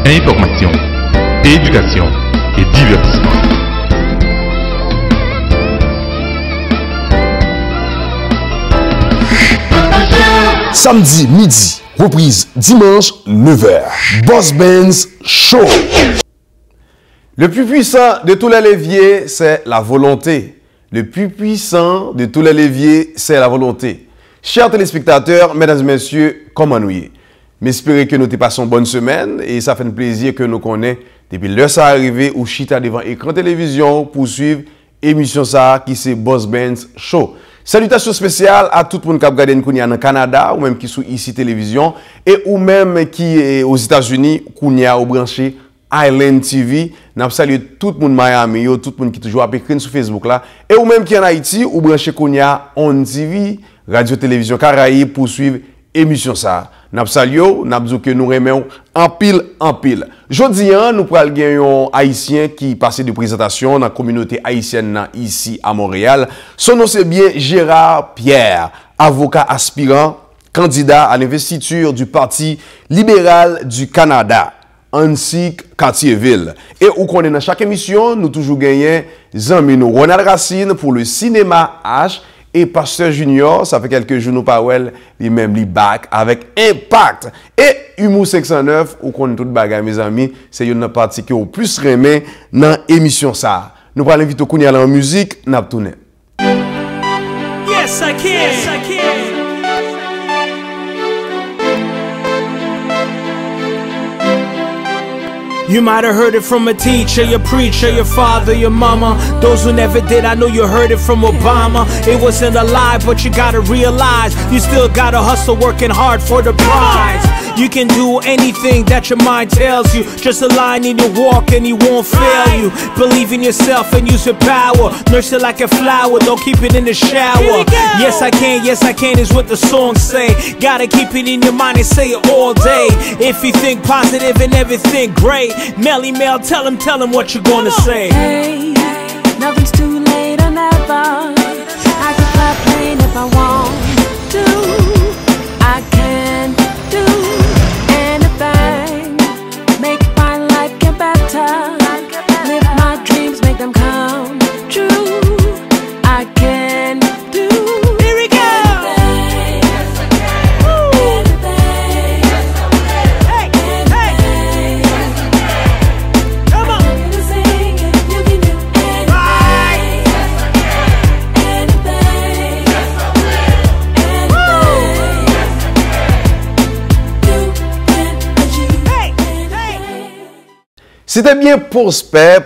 information, éducation et divertissement. Samedi midi, reprise dimanche 9h. Boss Benz Show. Le plus puissant de tous les leviers, c'est la volonté. Le plus puissant de tous les leviers, c'est la volonté. Chers téléspectateurs, mesdames et messieurs, comment nous y est? M'espérez que nous te passons une bonne semaine et ça fait un plaisir que nous connaissons depuis l'heure ça arrivé ou chita devant écran télévision pour suivre émission ça qui c'est Boss Benz Show. Salutations spéciales à tout le monde qui a regardé nous dans le Canada ou même qui sont ici télévision et ou même qui est aux États-Unis qui a branché Island TV. Nous saluons tout le monde Miami, tout le monde qui toujours écrit sur Facebook là et ou même qui en Haïti ou branché Kounia On TV, Radio Télévision Caraïbes pour suivre émission ça. Nous saluons, nous disons que nous remettons en pile en pile. Jodi nous pral gagner un haïtien qui passe de présentation dans la communauté haïtienne ici à Montréal. Son nom c'est bien Gérard Pierre, avocat aspirant, candidat à l'investiture du Parti libéral du Canada, ainsi Cartierville. Et où qu'on est dans chaque émission, nous toujours gagnons Zanmino Ronald Racine pour le cinéma H. Et Pasteur Junior, ça fait quelques jours nous parlons, lui-même, lui back avec Impact. Et Humour 509, où qu'on est tout bagay, mes amis, c'est une partie qui est au plus remé dans l'émission ça. Nous allons inviter au en musique, n'a tourné. Yes, I can. Yes, I can. You might have heard it from a teacher, your preacher, your father, your mama. Those who never did, I know you heard it from Obama. It wasn't a lie, but you gotta realize you still gotta hustle, working hard for the prize. You can do anything that your mind tells you. Just align in your walk and he won't fail you. Believe in yourself and use your power. Nurse it like a flower, don't keep it in the shower. Yes I can is what the songs say. Gotta keep it in your mind and say it all day. If you think positive and everything great, Melly Mel, tell him what you're gonna say. Hey, nothing's too late or never. I can clap pain if I want to. I can do anything. Make my life get better. Live my dreams, make them come true. I can do. Here we go. Anything. Yes, I can. Anything. Yes, I will. Hey, hey. Anything. Come on. You can sing it, you can do anything. Right. Yes, I can. Anything. Yes, I will. Anything. Yes, I can. You can achieve Hey, anything. C'était bien Prosper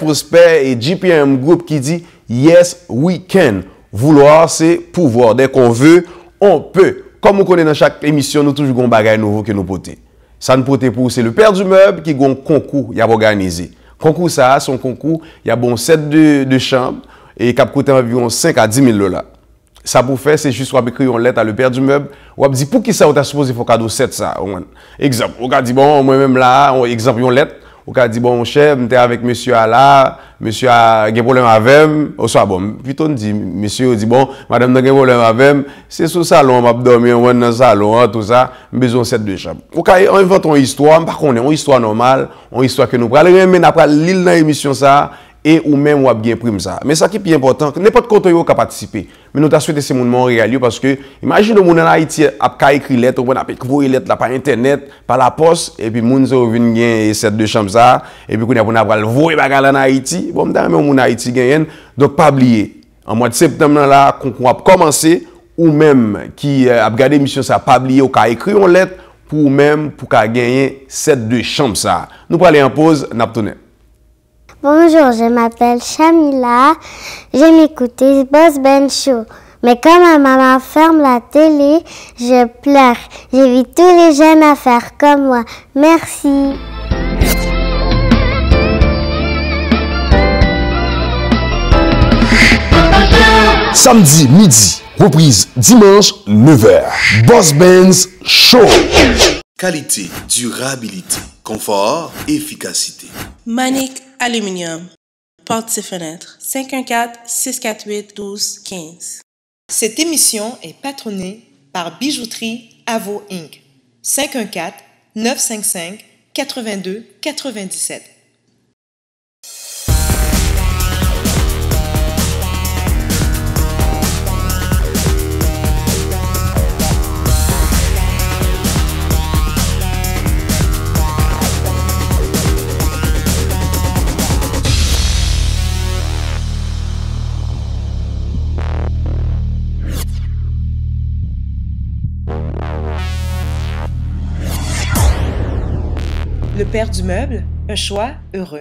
et GPM Group qui dit Yes, we can. Vouloir, c'est pouvoir. Dès qu'on veut, on peut. Comme on connaît dans chaque émission, nous toujours un bagage nouveau que nous portons. Ça nous porte pour, c'est le père du meuble qui a un concours, il a organisé. Concours ça, son concours, il y a bon set de chambres et qui a coûté environ 5 à 10 000 $. Ça pour faire, c'est juste pour écrire une lettre à le père du meuble. On va dire pour qui ça on t'a supposé faut cadeau 7 ça. Exemple, on a dit bon moi-même là, exemple une lettre. On a dit bon mon chef, j'étais avec monsieur là, monsieur a un problème avec moi. Soit bon, plutôt on dit monsieur dit bon, madame a un problème avec moi, c'est sous salon, m'a dormir dans le salon, tout ça, besoin de 7 de chambre. On invente une histoire, par contre, une histoire normale, une histoire que nous prenons mais après l'île dans l'émission ça et ou même on a bien prime ça. Mais ça qui est plus important, n'importe quoi qui a participé. Mais nous t'as souhaité ces monde Montréal parce que imagine le monde en Haïti a écrit lettre, on a écrit lettre là par internet, par la poste et puis moun zo vinn gen cette deux chambres ça et puis qu'on a pral voyer bagal en Haïti. Bon m'ta même moun Haïti gagne. Donc pas oublier. En mois de septembre là qu'on a commencé ou même qui a regardé émission ça pas oublier ou a écrit une lettre pour même pour gagner cette deux chambres ça. Nous pour aller en pause, n'a tourner. Bonjour, je m'appelle Shamila. J'aime écouter Boss Benz Show. Mais quand ma maman ferme la télé, je pleure. J'invite tous les jeunes à faire comme moi. Merci. Samedi midi, reprise dimanche 9h. Boss Benz Show. Qualité, durabilité, confort, efficacité. Manic Aluminium. Portes et fenêtres. 514-648-1215. Cette émission est patronnée par Bijouterie Avo Inc. 514-955-4584. 82 97. Le père du meuble, un choix heureux.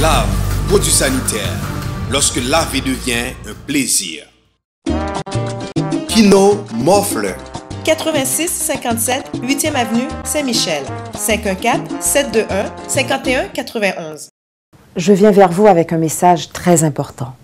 Lave, produit sanitaire. Lorsque laver devient un plaisir. Kino Morfler. 86 57 8e avenue Saint-Michel. 514 721 51 91. Je viens vers vous avec un message très important.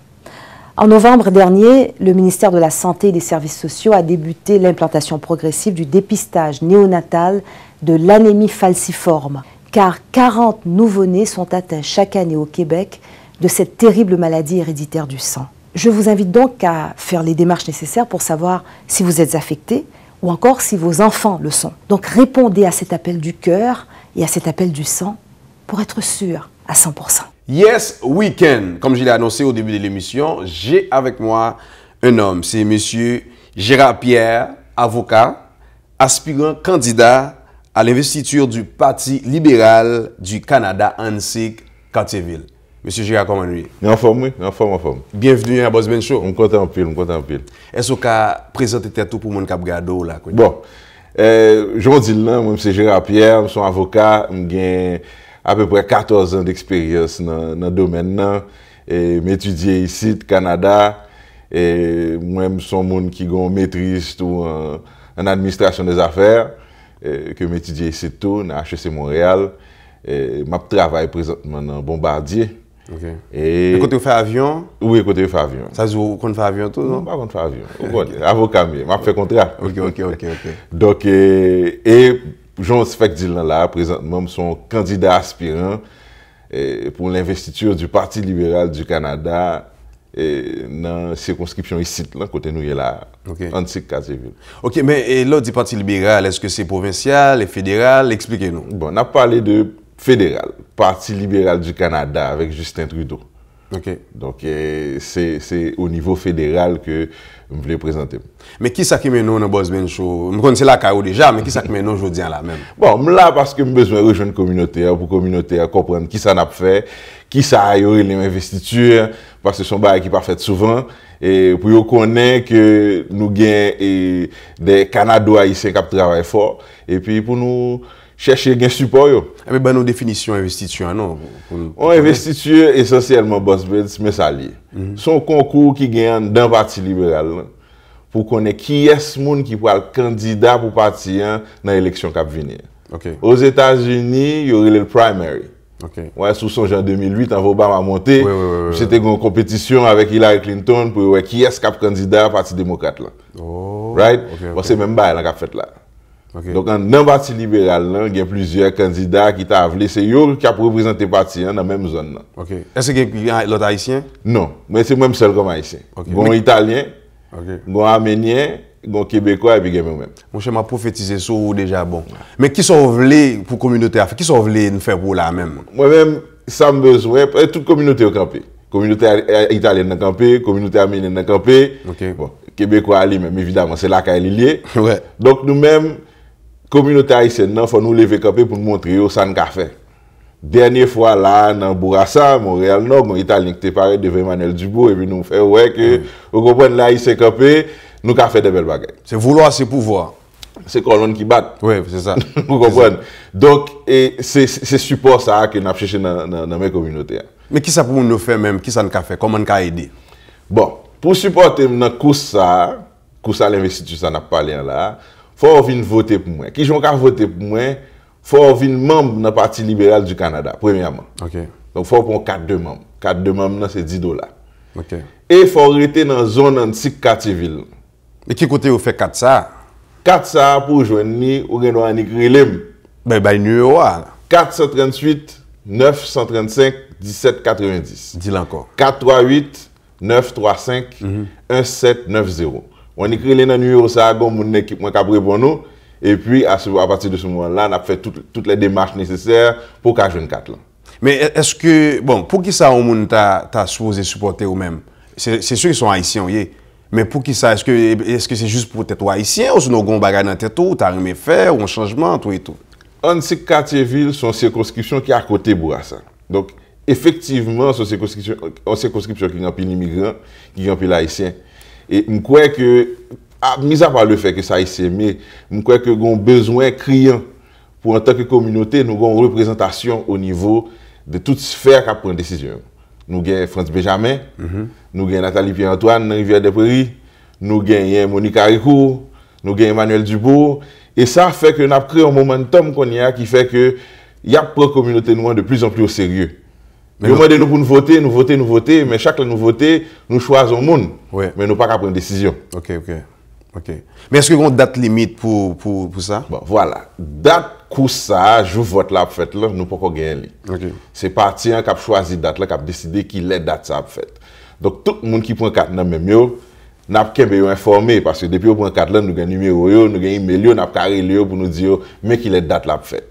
En novembre dernier, le ministère de la Santé et des Services sociaux a débuté l'implantation progressive du dépistage néonatal de l'anémie falciforme, car 40 nouveau-nés sont atteints chaque année au Québec de cette terrible maladie héréditaire du sang. Je vous invite donc à faire les démarches nécessaires pour savoir si vous êtes affecté ou encore si vos enfants le sont. Donc répondez à cet appel du cœur et à cet appel du sang pour être sûr à 100%. Yes, week-end. Comme je l'ai annoncé au début de l'émission, j'ai avec moi un homme. C'est monsieur Gérard Pierre, avocat, aspirant candidat à l'investiture du Parti libéral du Canada, Annecy-Cartierville. Monsieur Gérard, comment lui? En forme. Bienvenue à Boss Ben Show. On compte en pile. Est-ce que vous présentez tout pour mon cap gado là? Bon, je dis là, moi c'est Gérard Pierre, je suis avocat, j'ai à peu près 14 ans d'expérience dans le domaine et m'étudier ici au Canada et moi je suis un monde qui a maîtrise tout en administration des affaires que m'étudier ici tout à HEC Montréal et je travaille présentement dans Bombardier. Okay. Et côté faire avion? Oui, côté faire avion. Ça se vous compte faire avion tout, non? Pas contre faire avion. Avocat, m'a fait contrat. Ok. Donc, et j'en fais que dire là, présentement, je suis candidat aspirant pour l'investiture du Parti libéral du Canada dans la circonscription ici, là, côté nous, là, Annecy-Cartierville. Ok, mais l'autre du Parti libéral, est-ce que c'est provincial et fédéral? Expliquez-nous. Bon, on a parlé de fédéral, Parti libéral du Canada avec Justin Trudeau. Ok. Donc, c'est au niveau fédéral que je voulais présenter. Mais qui ça qui mène nous dans Boss Ben Show? Je connais la CAO déjà, mais qui ça qui mène nous aujourd'hui là même? Bon, là, parce que j'ai besoin de rejoindre la communauté, pour la communauté comprendre qui ça n'a pas fait, qui ça a eu les investitures, parce que ce sont des qui pas fait souvent, et pour connaître que nous avons des Canadiens haïtiens qui travaillent fort, et puis pour nous chercher un support. Mais ben nos définitions investiture, non? On investiture essentiellement Boss Ben, mais ça lié. Son concours qui gagne dans le Parti libéral pour connaître qui est ce monde qui pourra être candidat pour parti dans l'élection qui va venir. Okay. Aux États-Unis, il y aurait le primary. Okay. Ouais, sous son genre 2008, quand Obama a monté, c'était une compétition avec Hillary Clinton pour voir qui est ce candidat au Parti démocrate. Là. Oh, right? Okay. Bon, c'est même bail qu'a fait là. Okay. Donc, dans le Parti libéral, il y a plusieurs candidats qui t'ont appelé. C'est eux qui ont représenté le parti dans la même zone. Okay. Est-ce qu'il y a l'autre haïtien? Non, mais c'est moi seul comme haïtien. Okay. Bon italien, okay. Bon arménien, bon québécois et puis moi-même. Mon cher m'a prophétisé sur vous déjà bon. Mais qui sont voulés pour la communauté? Qui sont voulés nous faire pour la même? Moi-même, ça me besoin. Toute communauté au campé. Communauté italienne dans campé, communauté arménienne dans campé. Okay. Bon, québécois lui-même, évidemment, c'est là qu'elle est liée. Ouais. Donc nous-mêmes, communauté haïtienne, il faut nous lever campé pour nous montrer au San Café. Dernière fois là, dans Bourassa, Montréal Nord, un Italien qui était paré devant Emmanuel Dubois, et puis nous fait ouais que, vous comprenez là, il s'est campé, nous avons fait des belles bagages. C'est vouloir, c'est pouvoir. C'est colonne qui bat. Oui, c'est ça. Vous comprenez? Donc, c'est support ça que nous avons cherché dans mes communautés. Mais qui ça pour nous faire même? Qui ça nous a fait? Comment nous a aidé? Bon, pour supporter dans course à l'investiture, ça n'a pas parlé là, il faut venir voter pour moi. Qui j'en voter pour moi? Il faut venir membre dans le Parti libéral du Canada, premièrement. Okay. Donc, il faut prendre 4 membres. Carte de membre, c'est $10. OK. Et il faut rester dans la zone antique quartier ville. Mais qui côté vous fait 4 ça? 4 ça pour joindre ni ou gen doit écrire lem. Ben numéro 438 935 1790. Dis-le encore. 438 935 1790. On écrit les numéros ça gon mon équipe moi capable pour nous et puis à partir de ce moment-là, on a fait toutes les démarches nécessaires pour qu'à joindre 4 là. Mais est-ce que bon, pour qui ça on monde t'a supposé supporter ou même? C'est sûr qu'ils sont haïtiens, oui. Mais pour qui ça, est-ce que c'est juste pour être haïtien ou sinon on bagage dans tête ou t'as rien fait ou un changement tout et tout? Antique quartier ville sont circonscription qui est à côté Bourassa. Donc effectivement, c'est une circonscription qui remplit l'immigrant, qui remplit l'haïtien. Et je crois que, mis à part le fait que ça haïtien, mais je crois que nous avons besoin criant pour en tant que communauté, nous avons une représentation au niveau de toute sphère qui prend une décision. Nous avons France Benjamin, nous avons Nathalie Pierre-Antoine dans Rivière des Prairies, nous avons Monique Haricot, nous avons Emmanuel Dubois. Et ça fait que nous avons créé un momentum qui fait que il y a une communauté noire de plus en plus au sérieux. Nous demandons pour nous voter, mais chaque fois nous voter, nous choisissons le monde. Ouais. Mais nous pas prendre une décision. OK. Mais est-ce que vous avez une date limite pour ça? Bon, voilà. Date pour ça, je vote là, fait là, nous pas encore gagner. Okay. C'est parti qui a choisi date là, qui a décidé qui est date ça fait. Donc tout le monde qui prend 4 nan même yo, n'a pas informé parce que depuis on prend 4 là, nous gagne numéro yo, nous gagne email yo, n'a pas carré yo pour nous dire mais qui est date là fait.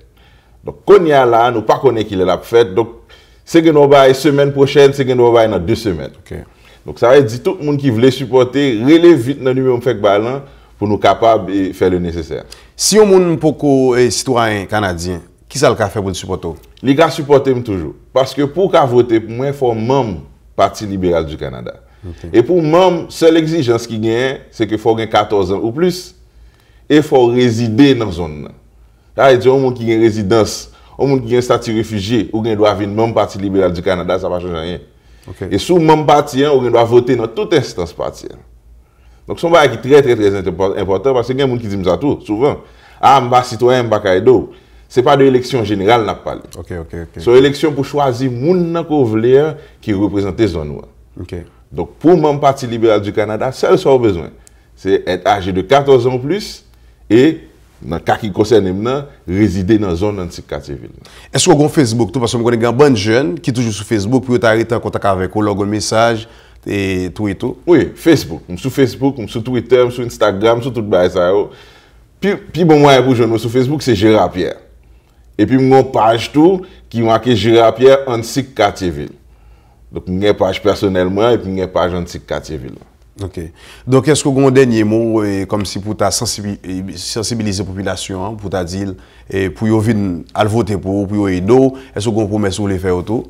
Donc quand y a là, nous pas connaît qui est là fait. Donc c'est que nous va semaine prochaine, c'est que nous va dans 2 semaines. Okay. Donc ça veut dire tout le monde qui voulait supporter, relève vite dans numéro fait ballon pour nous capables de faire le nécessaire. Si on monde pour citoyen canadien, qui ça le fait pour le supporter? Les gars supportent toujours parce que pour qu'à voter pour moi, il faut membre Parti libéral du Canada. Okay. Et pour membre, seule exigence qui gagne, c'est qu'il faut avoir 14 ans ou plus et il faut résider dans la zone. Ça veut dire monde qui a une résidence, un monde qui a un statut réfugié ou qui doit venir membre Parti libéral du Canada, ça ne va changer rien. Okay. Et sous même parti, on doit voter dans toute instance parti. Donc, c'est un bagage qui est très important parce que il y a des gens qui disent ça tout, souvent. Ah, je suis citoyen, je suis caïdo. Ce n'est pas de l'élection générale, n'a pas. C'est une élection pour choisir les gens qui représentent les zones. Donc, pour le Parti libéral du Canada, seul ce qu'on a besoin, c'est être âgé de 14 ans ou plus et dans le cas qui concerne maintenant, résider dans la zone anti-quartier ville. Est-ce qu'on a Facebook tout parce que je connais des bonnes jeunes qui sont toujours sur Facebook pour arrêter en contact avec eux, leur message et tout et tout? Oui, Facebook. Sur Facebook, sur Twitter, sur Instagram, sur tout ça. Puis bon moyen pour joindre sur Facebook, c'est Gérard Pierre. Et puis mon page tout qui marque Gérard Pierre anti-quartier ville. Donc j'ai une page personnellement et puis une page anti-quartier ville. Ok. Donc, est-ce que vous avez un dernier mot comme si pour sensibiliser la population, pour ta dire, pour qu'ils viennent à voter pour aider, est-ce que vous avez une promesse sur les faire autour?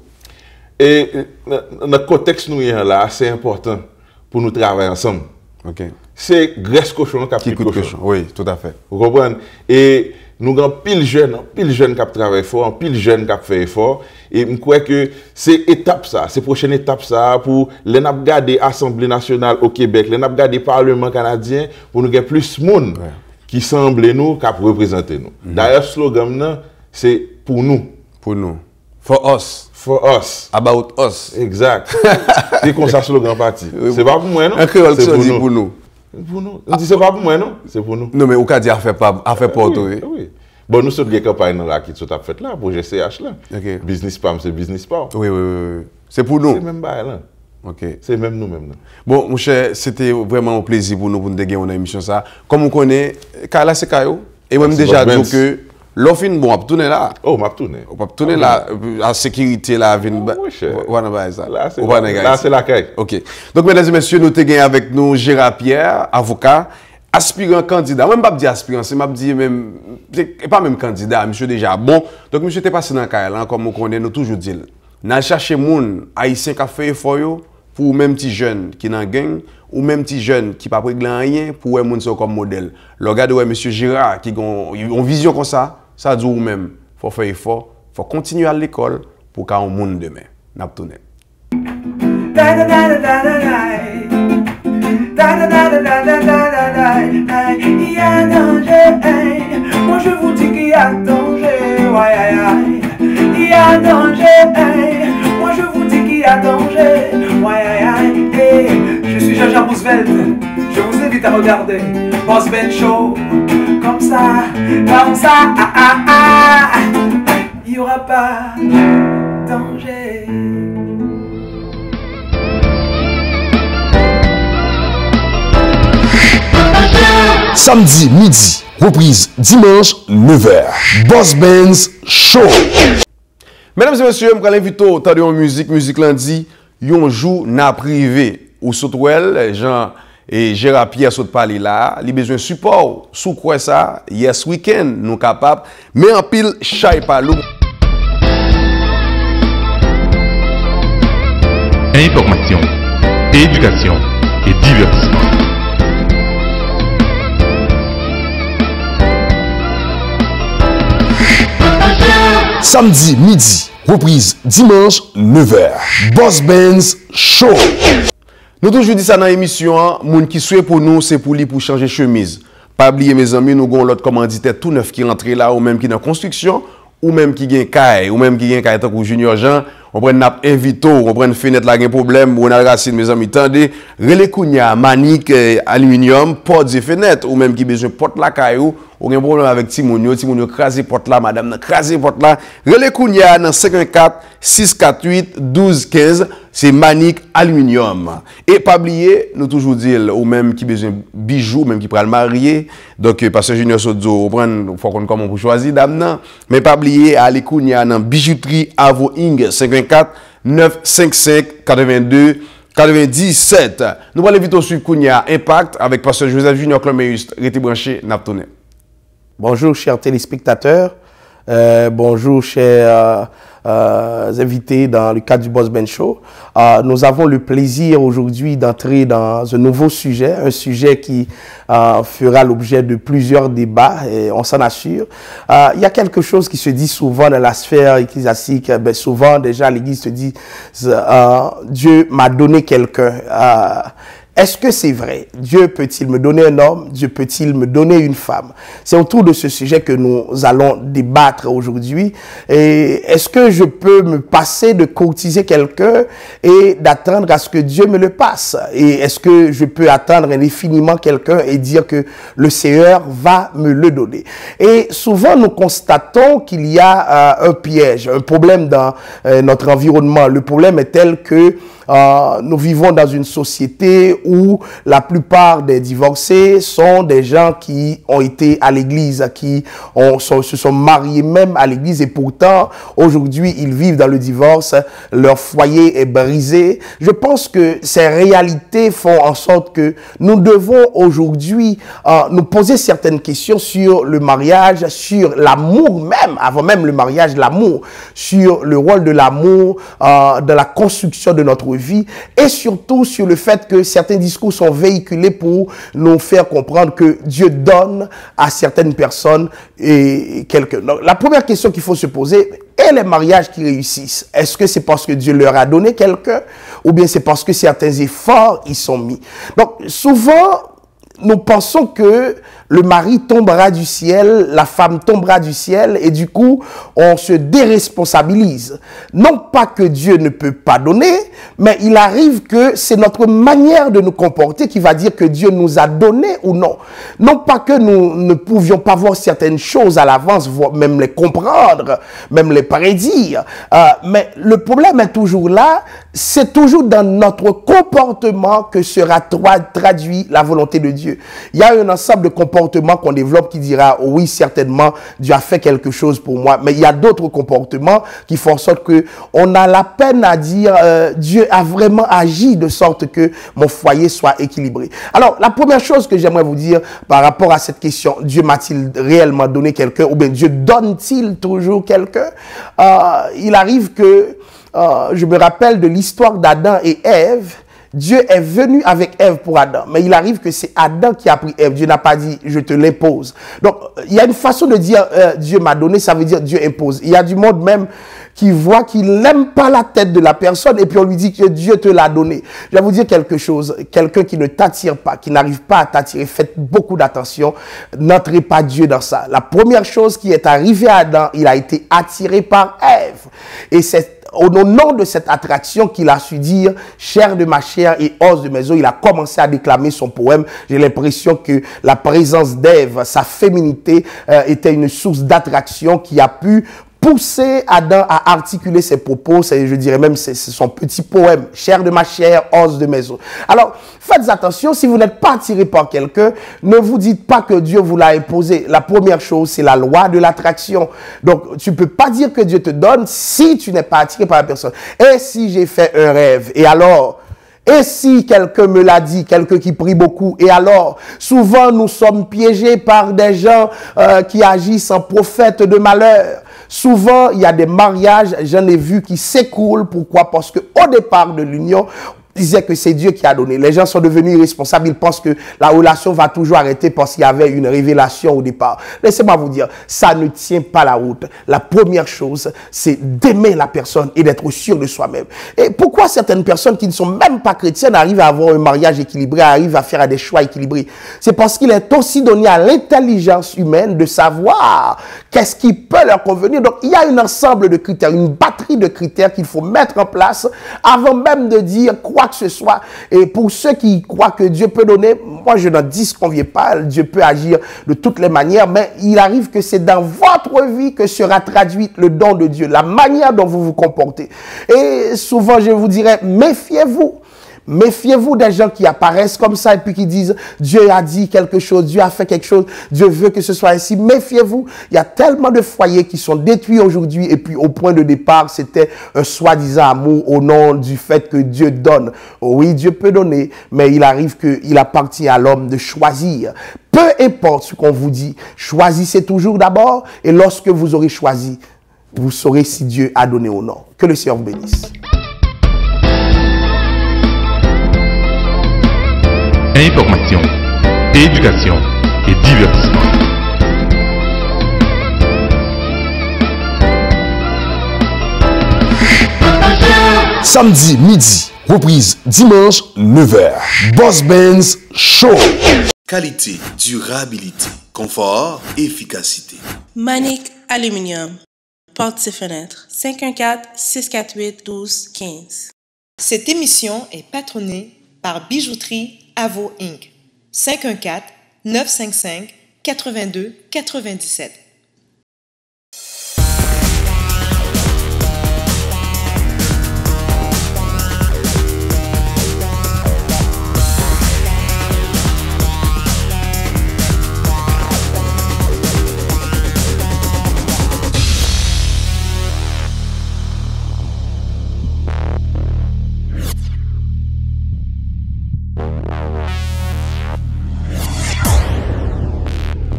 Et dans le contexte nous là, c'est important pour nous travailler ensemble. Ok. C'est graisse cochon qui a pris cochon. Oui, tout à fait. Vous comprenez? Et nous avons pile jeunes qui travaillent fort, pile jeunes qui fait effort. Et je crois que c'est étape ça, c'est prochaine étape ça pour les garder l'Assemblée nationale au Québec, les garder le Parlement canadien pour nous avoir plus de monde qui semble nous, qui représenter nous. D'ailleurs, le slogan, c'est pour nous. Pour nous. For us. For us. About us. Exact. C'est comme ça le slogan parti. C'est pas pour moi, non? Un créole qui dit pour nous. Pour nous. On dit c'est pas pour moi, non? C'est pour nous. Non, mais au cas dit, à faire pour toi. Oui. Bon, nous sommes des campagnes là qui sont faites là, pour GCH là. Okay. Business Pam, c'est Business Pam. Oui. C'est pour nous. C'est même bail là. Ok. C'est même nous-mêmes. Bon, mon cher, c'était vraiment un plaisir pour nous pour nous gagner une émission ça. Comme on connaît, Kala c'est Kayo. Et moi, déjà dit que l'offre bon, on va tourner là. Oh, on va tourner. On va tourner là, la sécurité là, là, c'est la caille. Ok. Donc, mesdames et messieurs, nous avons gagné avec nous Gérard Pierre, avocat. Aspirant candidat, même pas dire aspirant, c'est m'a dit même pas même candidat, monsieur déjà bon. Donc monsieur était passé dans Kaila comme on connaît nous toujours dit. N'a chercher moun haïtien qui fait effort pour même petit jeune qui dans gang ou même petit jeune qui pas régler rien pour moun so comme modèle. Le regardez ouais monsieur Gérard qui ont une vision comme ça dit ou même faut faire effort, faut continuer à l'école pour qu'on monde demain. N'a tourner. Il y a danger, moi je vous dis qu'il y a danger, il y a danger, moi je vous dis qu'il y a a danger. Ouais, aïe, aïe, hey. Je suis Jean-Jean Roosevelt. Je vous invite à regarder Boss Ben Show. Comme ça, il n'y aura pas danger. Samedi midi, reprise dimanche 9h. Boss Benz Show. Mesdames et messieurs, je vais l'inviter au temps de musique lundi, yon jour na privé. Ou surtout elle, Jean et Gérard Pierre saute parler là, il besoin de support. Sous quoi ça? Yes Weekend, nous capables, mais en pile chay palou. Information, éducation et divertissement. Samedi midi, reprise dimanche 9h. Boss Benz Show. Nous toujours dit ça dans l'émission, moun qui souhaite pour nous, c'est pour lui pour changer chemise. Pas oublier mes amis, nous avons l'autre commanditaire tout neuf qui rentre là, ou même qui est dans construction, ou même qui gagne caille, ou même qui gagne caille tant que Junior Jean, on prend nap invito, on prend fenêtre là, un problème, on a racine mes amis, tendez, relé kounya, manique, aluminium, porte et fenêtre, ou même qui besoin porte la caillou, ou un problème avec Timounio crasé porte là, madame, crasé porte là, relé kounya dans 514 648 12 15, c'est manique aluminium. Et pas oublier, nous toujours dire, ou même qui besoin bijoux, même qui prend le marié, donc parce que Junior Sodzo, on prend, faut qu'on comment pour choisir dame nan, mais pas oublier, aller kounya dans bijouterie Avo Ing 54 955 82 97. Nous allons vite suivre Kounia Impact avec Pasteur Joseph Junior Cloméus, restez branché, Naptoné. Bonjour chers téléspectateurs, bonjour chers invités dans le cadre du Boss Ben Show. Nous avons le plaisir aujourd'hui d'entrer dans un nouveau sujet, un sujet qui fera l'objet de plusieurs débats, et on s'en assure. Il y a quelque chose qui se dit souvent dans la sphère ecclésiastique, souvent déjà l'Église se dit Dieu m'a donné quelqu'un. Est-ce que c'est vrai? Dieu peut-il me donner un homme? Dieu peut-il me donner une femme? C'est autour de ce sujet que nous allons débattre aujourd'hui. Et est-ce que je peux me passer de courtiser quelqu'un et d'attendre à ce que Dieu me le passe? Et est-ce que je peux attendre indéfiniment quelqu'un et dire que le Seigneur va me le donner? Et souvent, nous constatons qu'il y a un piège, un problème dans notre environnement. Le problème est tel que nous vivons dans une société où la plupart des divorcés sont des gens qui ont été à l'église, qui se sont mariés même à l'église et pourtant aujourd'hui ils vivent dans le divorce, leur foyer est brisé. Je pense que ces réalités font en sorte que nous devons aujourd'hui nous poser certaines questions sur le mariage, sur l'amour même, avant même le mariage, l'amour, sur le rôle de l'amour dans la construction de notre vie et surtout sur le fait que certains discours sont véhiculés pour nous faire comprendre que Dieu donne à certaines personnes et quelqu'un. Donc, la première question qu'il faut se poser est les mariages qui réussissent. Est-ce que c'est parce que Dieu leur a donné quelqu'un ou bien c'est parce que certains efforts y sont mis? Donc, souvent, nous pensons que le mari tombera du ciel, la femme tombera du ciel et du coup, on se déresponsabilise. Non pas que Dieu ne peut pas donner, mais il arrive que c'est notre manière de nous comporter qui va dire que Dieu nous a donné ou non. Non pas que nous ne pouvions pas voir certaines choses à l'avance, même les comprendre, même les prédire. Mais le problème est toujours là, c'est toujours dans notre comportement que sera traduit la volonté de Dieu. Il y a un ensemble de comportements qu'on développe qui dira oh oui certainement Dieu a fait quelque chose pour moi, mais il y a d'autres comportements qui font en sorte que on a la peine à dire Dieu a vraiment agi de sorte que mon foyer soit équilibré. Alors la première chose que j'aimerais vous dire par rapport à cette question, Dieu m'a-t-il réellement donné quelqu'un ou bien Dieu donne-t-il toujours quelqu'un? Il arrive que je me rappelle de l'histoire d'Adam et Ève. Dieu est venu avec Ève pour Adam, mais il arrive que c'est Adam qui a pris Ève. Dieu n'a pas dit « je te l'impose ». Donc, il y a une façon de dire « Dieu m'a donné », ça veut dire « Dieu impose ». Il y a du monde même qui voit qu'il n'aime pas la tête de la personne et puis on lui dit que Dieu te l'a donné. Je vais vous dire quelque chose, quelqu'un qui ne t'attire pas, qui n'arrive pas à t'attirer, faites beaucoup d'attention, n'entrez pas Dieu dans ça. La première chose qui est arrivée à Adam, il a été attiré par Ève. Et c'est au nom de cette attraction qu'il a su dire, chair de ma chair et os de mes os, il a commencé à déclamer son poème. J'ai l'impression que la présence d'Ève, sa féminité, était une source d'attraction qui a pu pousser Adam à articuler ses propos, je dirais même c'est son petit poème, chair de ma chair, os de mes os. Alors, faites attention, si vous n'êtes pas attiré par quelqu'un, ne vous dites pas que Dieu vous l'a imposé. La première chose, c'est la loi de l'attraction. Donc, tu ne peux pas dire que Dieu te donne si tu n'es pas attiré par la personne. Et si j'ai fait un rêve, et alors? Et si quelqu'un me l'a dit, quelqu'un qui prie beaucoup, et alors, souvent nous sommes piégés par des gens qui agissent en prophètes de malheur. Souvent, il y a des mariages, j'en ai vu, qui s'écroulent. Pourquoi? Parce qu'au départ de l'union, on disait que c'est Dieu qui a donné. Les gens sont devenus irresponsables. Ils pensent que la relation va toujours arrêter parce qu'il y avait une révélation au départ. Laissez-moi vous dire, ça ne tient pas la route. La première chose, c'est d'aimer la personne et d'être sûr de soi-même. Et pourquoi certaines personnes qui ne sont même pas chrétiennes arrivent à avoir un mariage équilibré, arrivent à faire des choix équilibrés? C'est parce qu'il est aussi donné à l'intelligence humaine de savoir qu'est-ce qui peut leur convenir. Donc, il y a un ensemble de critères, une batterie de critères qu'il faut mettre en place avant même de dire quoi que ce soit. Et pour ceux qui croient que Dieu peut donner, moi je n'en disconviens pas, Dieu peut agir de toutes les manières, mais il arrive que c'est dans votre vie que sera traduit le don de Dieu, la manière dont vous vous comportez. Et souvent je vous dirais, méfiez-vous. Méfiez-vous des gens qui apparaissent comme ça et puis qui disent Dieu a dit quelque chose, Dieu a fait quelque chose, Dieu veut que ce soit ainsi. Méfiez-vous. Il y a tellement de foyers qui sont détruits aujourd'hui et puis au point de départ, c'était un soi-disant amour au nom du fait que Dieu donne. Oui, Dieu peut donner, mais il arrive qu'il appartient à l'homme de choisir. Peu importe ce qu'on vous dit, choisissez toujours d'abord et lorsque vous aurez choisi, vous saurez si Dieu a donné ou non. Que le Seigneur vous bénisse. Information, éducation et divertissement. Samedi midi, reprise dimanche 9h. Boss Benz Show. Qualité, durabilité, confort, efficacité. Manic Aluminium. Portes et fenêtres. 514-648-1215. Cette émission est patronnée par Bijouterie Avo Inc. 514-955-8297.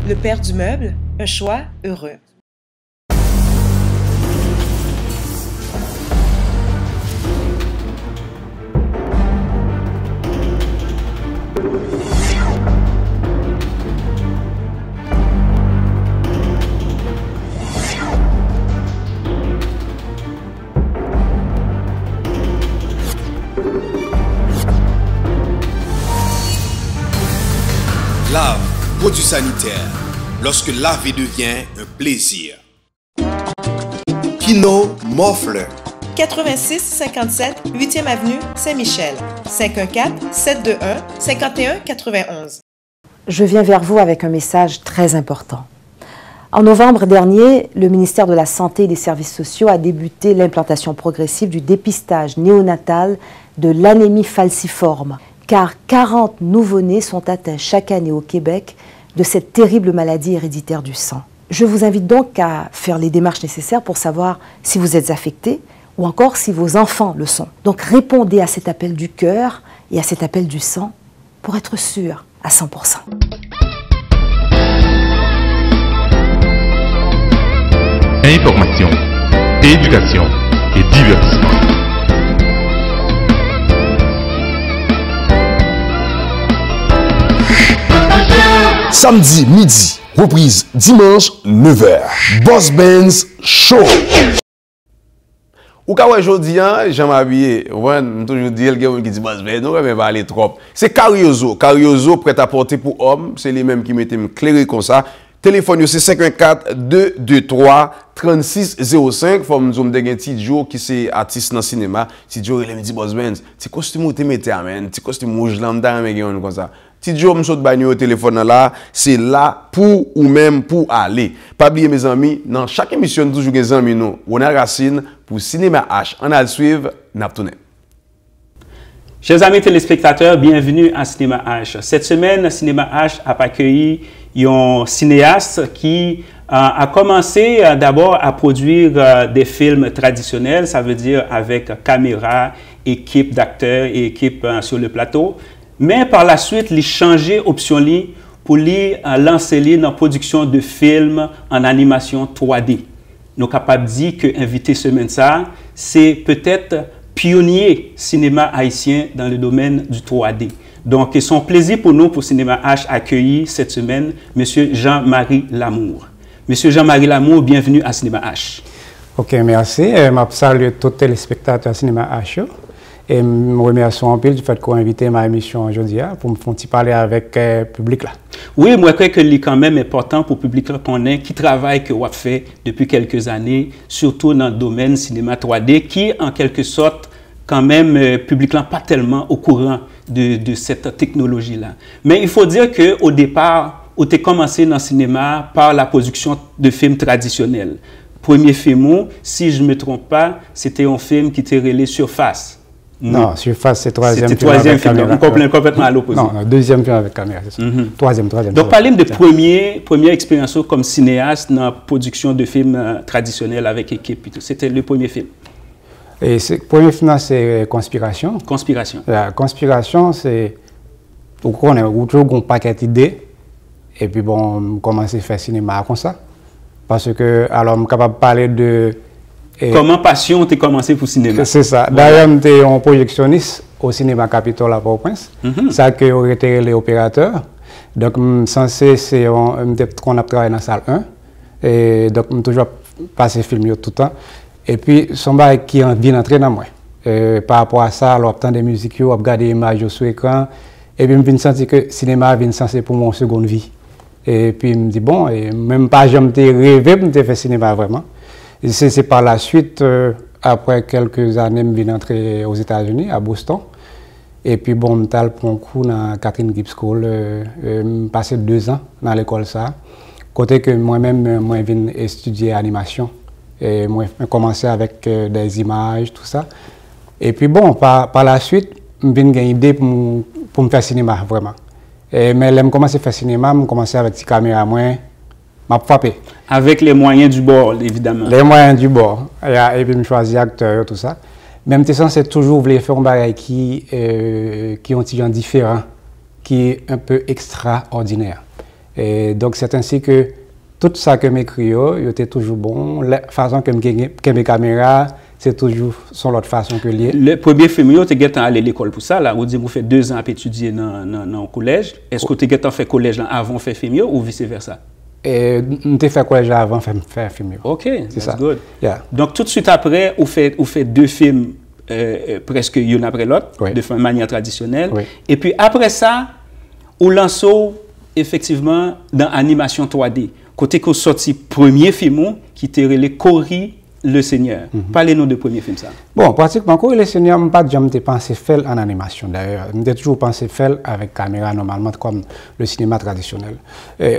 Le père du meuble, un choix heureux. Lave, produit sanitaire. Lorsque laver devient un plaisir. Kino Morfleur. 8657 8e avenue Saint-Michel. 514-721-5191. Je viens vers vous avec un message très important. En novembre dernier, le ministère de la Santé et des Services sociaux a débuté l'implantation progressive du dépistage néonatal de l'anémie falciforme, car 40 nouveau-nés sont atteints chaque année au Québec de cette terrible maladie héréditaire du sang. Je vous invite donc à faire les démarches nécessaires pour savoir si vous êtes affecté ou encore si vos enfants le sont. Donc répondez à cet appel du cœur et à cet appel du sang pour être sûr à 100%. Information, éducation et divertissement. Samedi midi, reprise dimanche 9h. Boss Benz Show. Ou quand aujourd'hui, j'aime habiller, ouais, toujours dire le gars qui dit Boss Benz, non, mais pas aller trop. C'est Cariozo, Cariozo prêt à porter pour homme, c'est les mêmes qui mettent clairé comme ça. Téléphone, c'est 514-223-3605. Faut me dire que petit Joe qui c'est artiste dans le cinéma. Petit Joe, il me dit Boss Benz, petit costume où tu mets amen, petit costume rouge lambda, mais comme ça. Petit Joe, me saute bagno au téléphone là, c'est là pour ou même pour aller. Pas oublier mes amis, dans chaque émission, toujours des amis nous, on a Racine pour Cinéma H. On a le suivre, Naptounet. Chers amis téléspectateurs, bienvenue à Cinéma H. Cette semaine, Cinéma H a accueilli un cinéaste qui a commencé d'abord à produire des films traditionnels, ça veut dire avec caméra, équipe d'acteurs et équipe sur le plateau. Mais par la suite, il a changé option pour lui lancer dans la production de films en animation 3D. Nous sommes capables de dire que invité semaine ça, c'est peut-être pionnier cinéma haïtien dans le domaine du 3D. Donc, c'est un plaisir pour nous, pour Cinéma H, accueillir cette semaine M. Jean-Marie Lamour. M. Jean-Marie Lamour, bienvenue à Cinéma H. Ok, merci. Je salue tous les téléspectateurs de Cinéma H. Et je me remercie en pile du fait qu'on a invité ma émission aujourd'hui pour me faire parler avec le public là. Oui, moi je crois que c'est quand même important pour le public qu'on ait, qui travaille que on fait depuis quelques années, surtout dans le domaine cinéma 3D, qui en quelque sorte quand même public là pas tellement au courant de cette technologie là. Mais il faut dire que au départ, on a commencé dans le cinéma par la production de films traditionnels. Premier film, si je ne me trompe pas, c'était un film qui était relé Surface. Non, Surface, c'est troisième film. C'était troisième film, complètement à l'opposé. Non, deuxième film avec caméra, c'est ça. Troisième. Donc, parlez-moi de première expérience comme cinéaste dans la production de films traditionnels avec équipe. C'était le premier film. Et le premier film, c'est Conspiration. Conspiration. La Conspiration, c'est... On a toujours un paquet d'idées. Et puis, bon, on commence à faire cinéma comme ça. Parce que, alors, je suis capable de parler de... Comment passion tu as commencé pour le cinéma? C'est ça. D'ailleurs, j'étais un projectionniste au cinéma Capitole à Port-au-Prince. Ça que j'ai été les opérateurs. Donc, censé, c'est qu'on a travaillé dans la salle 1. Et donc, j'ai toujours passé film tout le temps. Et puis, son bail qui vient entrer dans moi. Par rapport à ça, alors, obtenir des musiques, regarder des images sur l'écran. Et puis, je me sens que le cinéma vient censé pour mon seconde vie. Et puis, je me dis, bon, et même pas, je me rêvé de faire cinéma vraiment. C'est par la suite, après quelques années, je suis entré aux États-Unis, à Boston. Et puis, bon, je suis allé pour un coup dans Catherine Gibbs School. J'ai passé 2 ans dans l'école ça. Côté que moi-même, je viens étudier animation. Et moi, j'ai commencé avec des images, tout ça. Et puis, bon, par la suite, je viens une idée pour me faire cinéma, vraiment. Mais là, je commencé à faire cinéma, je commencé avec des caméras, m'a frappé. Avec les moyens du bord, évidemment. Les moyens du bord. Et puis, je choisis acteur, tout ça. Même temps, c'est toujours voulu faire un bagage qui est un petit genre différent, qui est un peu extraordinaire. Et donc, c'est ainsi que tout ça que j'écris, était toujours bon. La façon que je mes caméras, c'est toujours son l'autre façon que lié. Le premier film, tu es allé à l'école pour ça, là, où vous faites 2 ans à étudier dans le collège. Est-ce que tu es fait collège là, avant de faire film ou vice-versa? Et je fait collège avant de faire film. Ok, c'est ça. Good. Yeah. Donc tout de suite après, vous faites 2 films presque l'un après l'autre, de manière traditionnelle. Oui. Et puis après ça, vous lancez effectivement dans l'animation 3D. Côté que vous sorti premier film qui était relé Corrie le Seigneur. Parlez-nous de premier film ça. Bon, pratiquement Corrie le Seigneur, je n'ai pas jamais pensé faire en animation d'ailleurs. J'ai toujours pensé faire avec caméra normalement comme le cinéma traditionnel.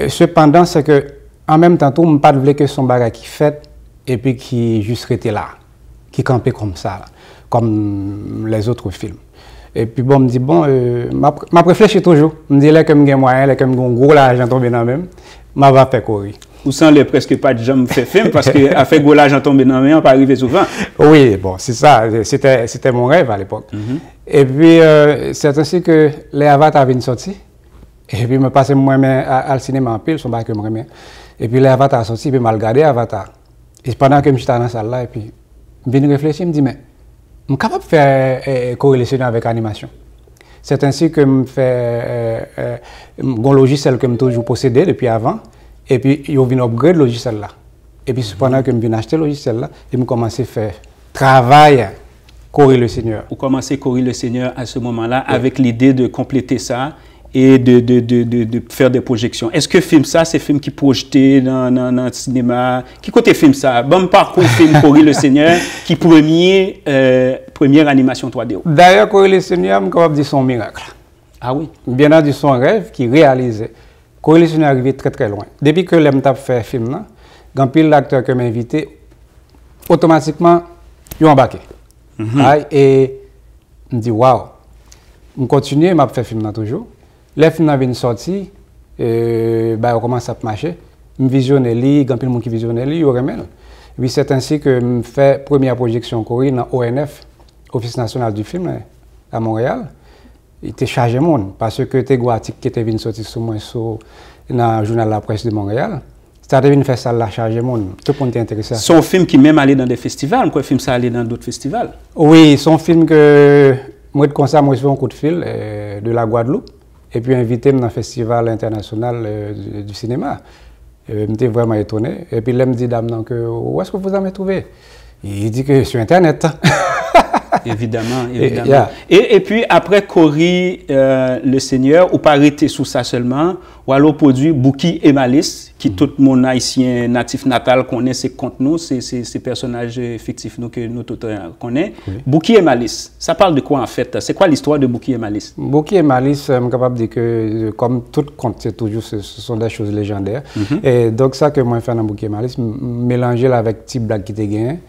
Cependant, c'est que en même temps, je ne pas que son bagage qui fait et puis qui juste resté là, qui campait comme ça, là, comme les autres films. Et puis bon, je me dis, bon, je réfléchis toujours. Je me dis, là, comme j'ai moyen, là, comme j'ai un gros argent tombé dans le même, je vais faire Corrie. Ou sans les presque pas de jamais fait film parce que à faire gros l'argent tombé dans la main, on pas arriver souvent. Oui, bon, c'est ça, c'était mon rêve à l'époque. Et puis c'est ainsi que les Avatars viennent sortir. Et puis je me passe moi à le cinéma en pile, son bac que je me. Et puis les Avatars sorti, puis je me regarder Avatar. Et pendant que je suis dans la salle là, et puis je viens réfléchir, je me dis mais je suis capable de faire corrélation avec l'animation. C'est ainsi que je fais un logiciel que je toujours possédé depuis avant. Et puis, ils ont upgrade le logiciel là. Et puis, pendant que je viens acheter le logiciel là, je commencé à faire travail Corrie le Seigneur. Vous commencez à Corrie le Seigneur à ce moment-là avec l'idée de compléter ça et de faire des projections. Est-ce que film ça, c'est film qui projeté dans le cinéma? Qui côté film ça? Bon parcours film Corey le Seigneur, qui première animation 3D. D'ailleurs, Corey le Seigneur, je suis capable de dire son miracle. Ah oui? Bien entendu, son rêve qui réalisé. Corey le Seigneur est arrivé très très loin. Depuis que j'aime fait film là, quand pile l'acteur que m'a invité, automatiquement, ils ont embarqué. Et je me dis, waouh, je continue, je fais film là toujours. Les films viennent sortir, on commence à marcher. Je visionne les, quand il y a des gens qui visionnent les, ils remettent. Et puis c'est ainsi que je fais première projection Corey dans ONF, Office national du film, à Montréal. Il était chargé monde parce que c'était un article qui était venu sortir sur moi dans le journal La Presse de Montréal. Ça devait faire ça là, chargé monde. Tout le monde était intéressé. Son film qui même allé dans des festivals, quoi, film ça allé dans d'autres festivals? Oui, son film que moi comme ça, moi je fais un coup de fil de la Guadeloupe et puis invité dans le festival international du cinéma. J'étais vraiment étonné. Et puis là, il me dit, dame, où est-ce que vous avez trouvé? Il dit que sur Internet. Évidemment, évidemment. Et puis, après Corey le Seigneur, ou pas arrêter sous ça seulement, ou alors produit Bouki et Malice, qui tout le monde haïtien natif natal connaît, c'est contre nous, ces personnages fictifs nous, que nous tous connaissons. Oui. Bouki et Malice, ça parle de quoi en fait? C'est quoi l'histoire de Bouki et Malice? Bouki et Malice, je suis capable de dire que, comme tout conte, c'est toujours, ce sont des choses légendaires. Et donc, ça que moi, je fais dans Bouki et Malice, mélanger avec type blague qui te gagne,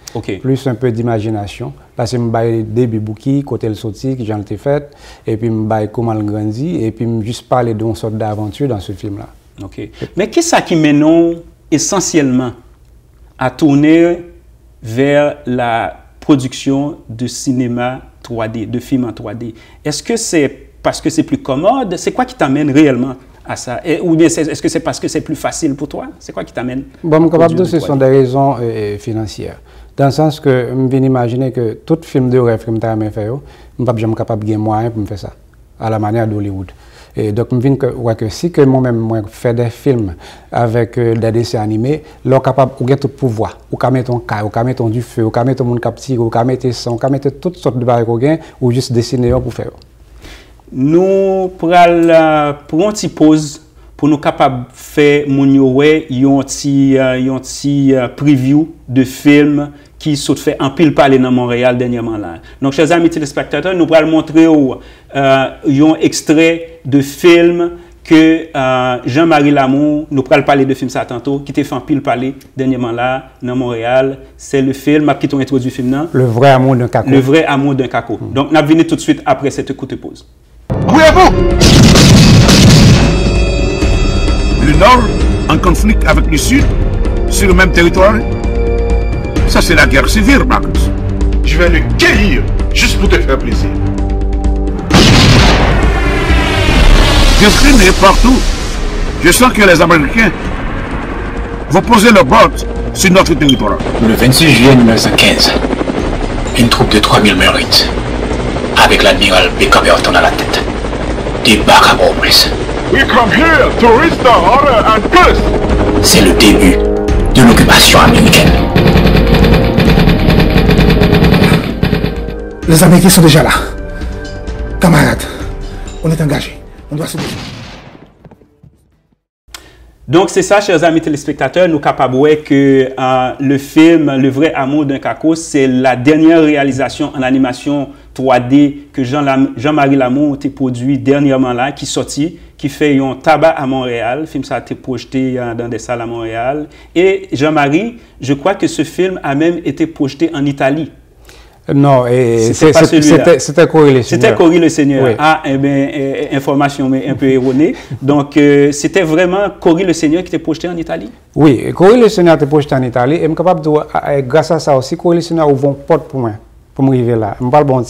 plus un peu d'imagination. Là, c'est me début Bouki, côté le sorti, qui j'en ai fait, et puis me comment le grandi, et puis juste parler d'une sorte d'aventure dans ce film-là. Ok. Mais qu'est-ce qui mène essentiellement à tourner vers la production de cinéma 3D, de films en 3D? Est-ce que c'est parce que c'est plus commode? C'est quoi qui t'amène réellement à ça? Ou bien est-ce que c'est parce que c'est plus facile pour toi? C'est quoi qui t'amène? Bon, ce sont des raisons financières. Dans le sens que je viens imaginer que tout film de rêve que je suis fait, je ne suis pas capable de gagner moyen pour me faire ça, à la manière d'Hollywood. Et donc, je viens que si moi-même fais des films avec des dessins animés, là, capable de gagner tout pouvoir. Ou qu'à mettre ton caille, ou qu'à mettre du feu, ou qu'à mettre ton monde captif, ou qu'à mettre son, ou qu'à mettre toutes sortes de barrières ou juste dessiner pour faire. Nous prenons une petite pause pour nous capables de faire un petit preview de films qui sont fait en pile parler dans Montréal dernièrement là. Donc, chers amis téléspectateurs, nous allons montrer un extrait de film que Jean-Marie Lamour, nous allons parler de film ça tantôt, qui était fait en pile parler dernièrement là dans Montréal. C'est le film, qui t'a introduit le film là. Le vrai amour d'un caco. Le vrai amour d'un caco. Donc, nous allons venir tout de suite après cette courte pause. Où êtes-vous? Le Nord en conflit avec le Sud sur le même territoire. Ça, c'est la guerre civile, Marcus. Je vais le cueillir juste pour te faire plaisir. Discriminé partout. Je sens que les Américains vont poser leurs bottes sur notre territoire. Le 26 juillet 1915, une troupe de 3000 Marines, avec l'admiral Baker Burton à la tête, débarque à Port-au-Prince. We come here to restore order and peace. C'est le début de l'occupation américaine. Les Américains sont déjà là. Camarades, on est engagés. On doit se bouger. Donc, c'est ça, chers amis téléspectateurs, nous capables que le film Le vrai amour d'un caco, c'est la dernière réalisation en animation 3D que Jean-Marie Lamour a produit dernièrement là, qui sorti, qui fait un tabac à Montréal. Le film ça a été projeté dans des salles à Montréal. Et Jean-Marie, je crois que ce film a même été projeté en Italie. Non, c'était Corey le Seigneur. C'était Corey le Seigneur. Oui. Ah, eh bien, information mais un peu erronée. Donc, c'était vraiment Corey le Seigneur qui était projeté en Italie? Oui, Corey le Seigneur était projeté en Italie. Et je suis capable de, grâce à ça aussi, Corey le Seigneur ouvre une porte pour moi, pour m'arriver là. Je parle bon,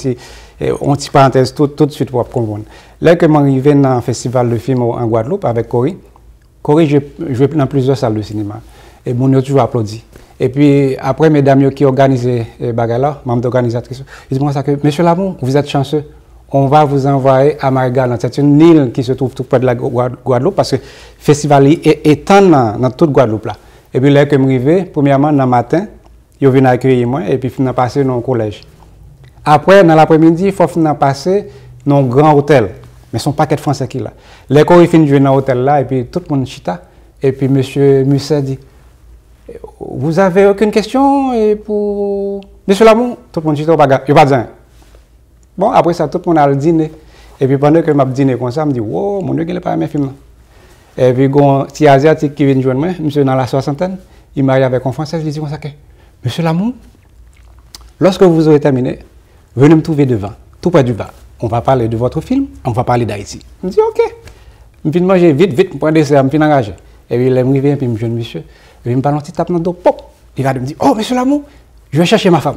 on petit parenthèse tout de suite pour comprendre. Là que je suis arrivé dans un festival de films en Guadeloupe avec Corey, je jouais dans plusieurs salles de cinéma. Et mon a toujours applaudi. Et puis, après, mesdames qui organisent les bagages là, membres d'organisatrice, ils disent que, Monsieur Lamour, vous êtes chanceux. On va vous envoyer à Margaland. C'est une île qui se trouve tout près de la Guadeloupe parce que le festival est dans toute Guadeloupe là. Et puis, là que je suis arrivé, premièrement, dans le matin, ils viennent accueillir moi et puis ils passer dans le collège. Après, dans l'après-midi, il faut passer dans un grand hôtel Mais son paquet de Français qui là. Les corps finissent jouer dans l'hôtel là, et puis tout le monde chita. Et puis monsieur Musset dit, vous avez aucune question pour Monsieur Lamour? Tout le monde chita au bagage, il n'y a pas de rien. Bon, après ça, tout le monde a le dîner. Et puis pendant que je dîné comme ça, je me dis, wow, mon Dieu, il n'est pas mes films. Et puis, il y a un petit Asiatique qui vient joindre moi, monsieur dans la soixantaine, il m'a avec un Français, je lui dis comme ça, Monsieur Lamour, lorsque vous aurez terminé, venez me trouver devant, tout près du bar. On va parler de votre film, on va parler d'Haïti. Je me dis, ok. Je me manger vite, je prends des dessert, je me engager. Et puis, il me revient, puis je me jeune monsieur, et il me parle un petit tape dans le dos, pop. Il va me dire, oh, Monsieur Lamour, je vais chercher ma femme.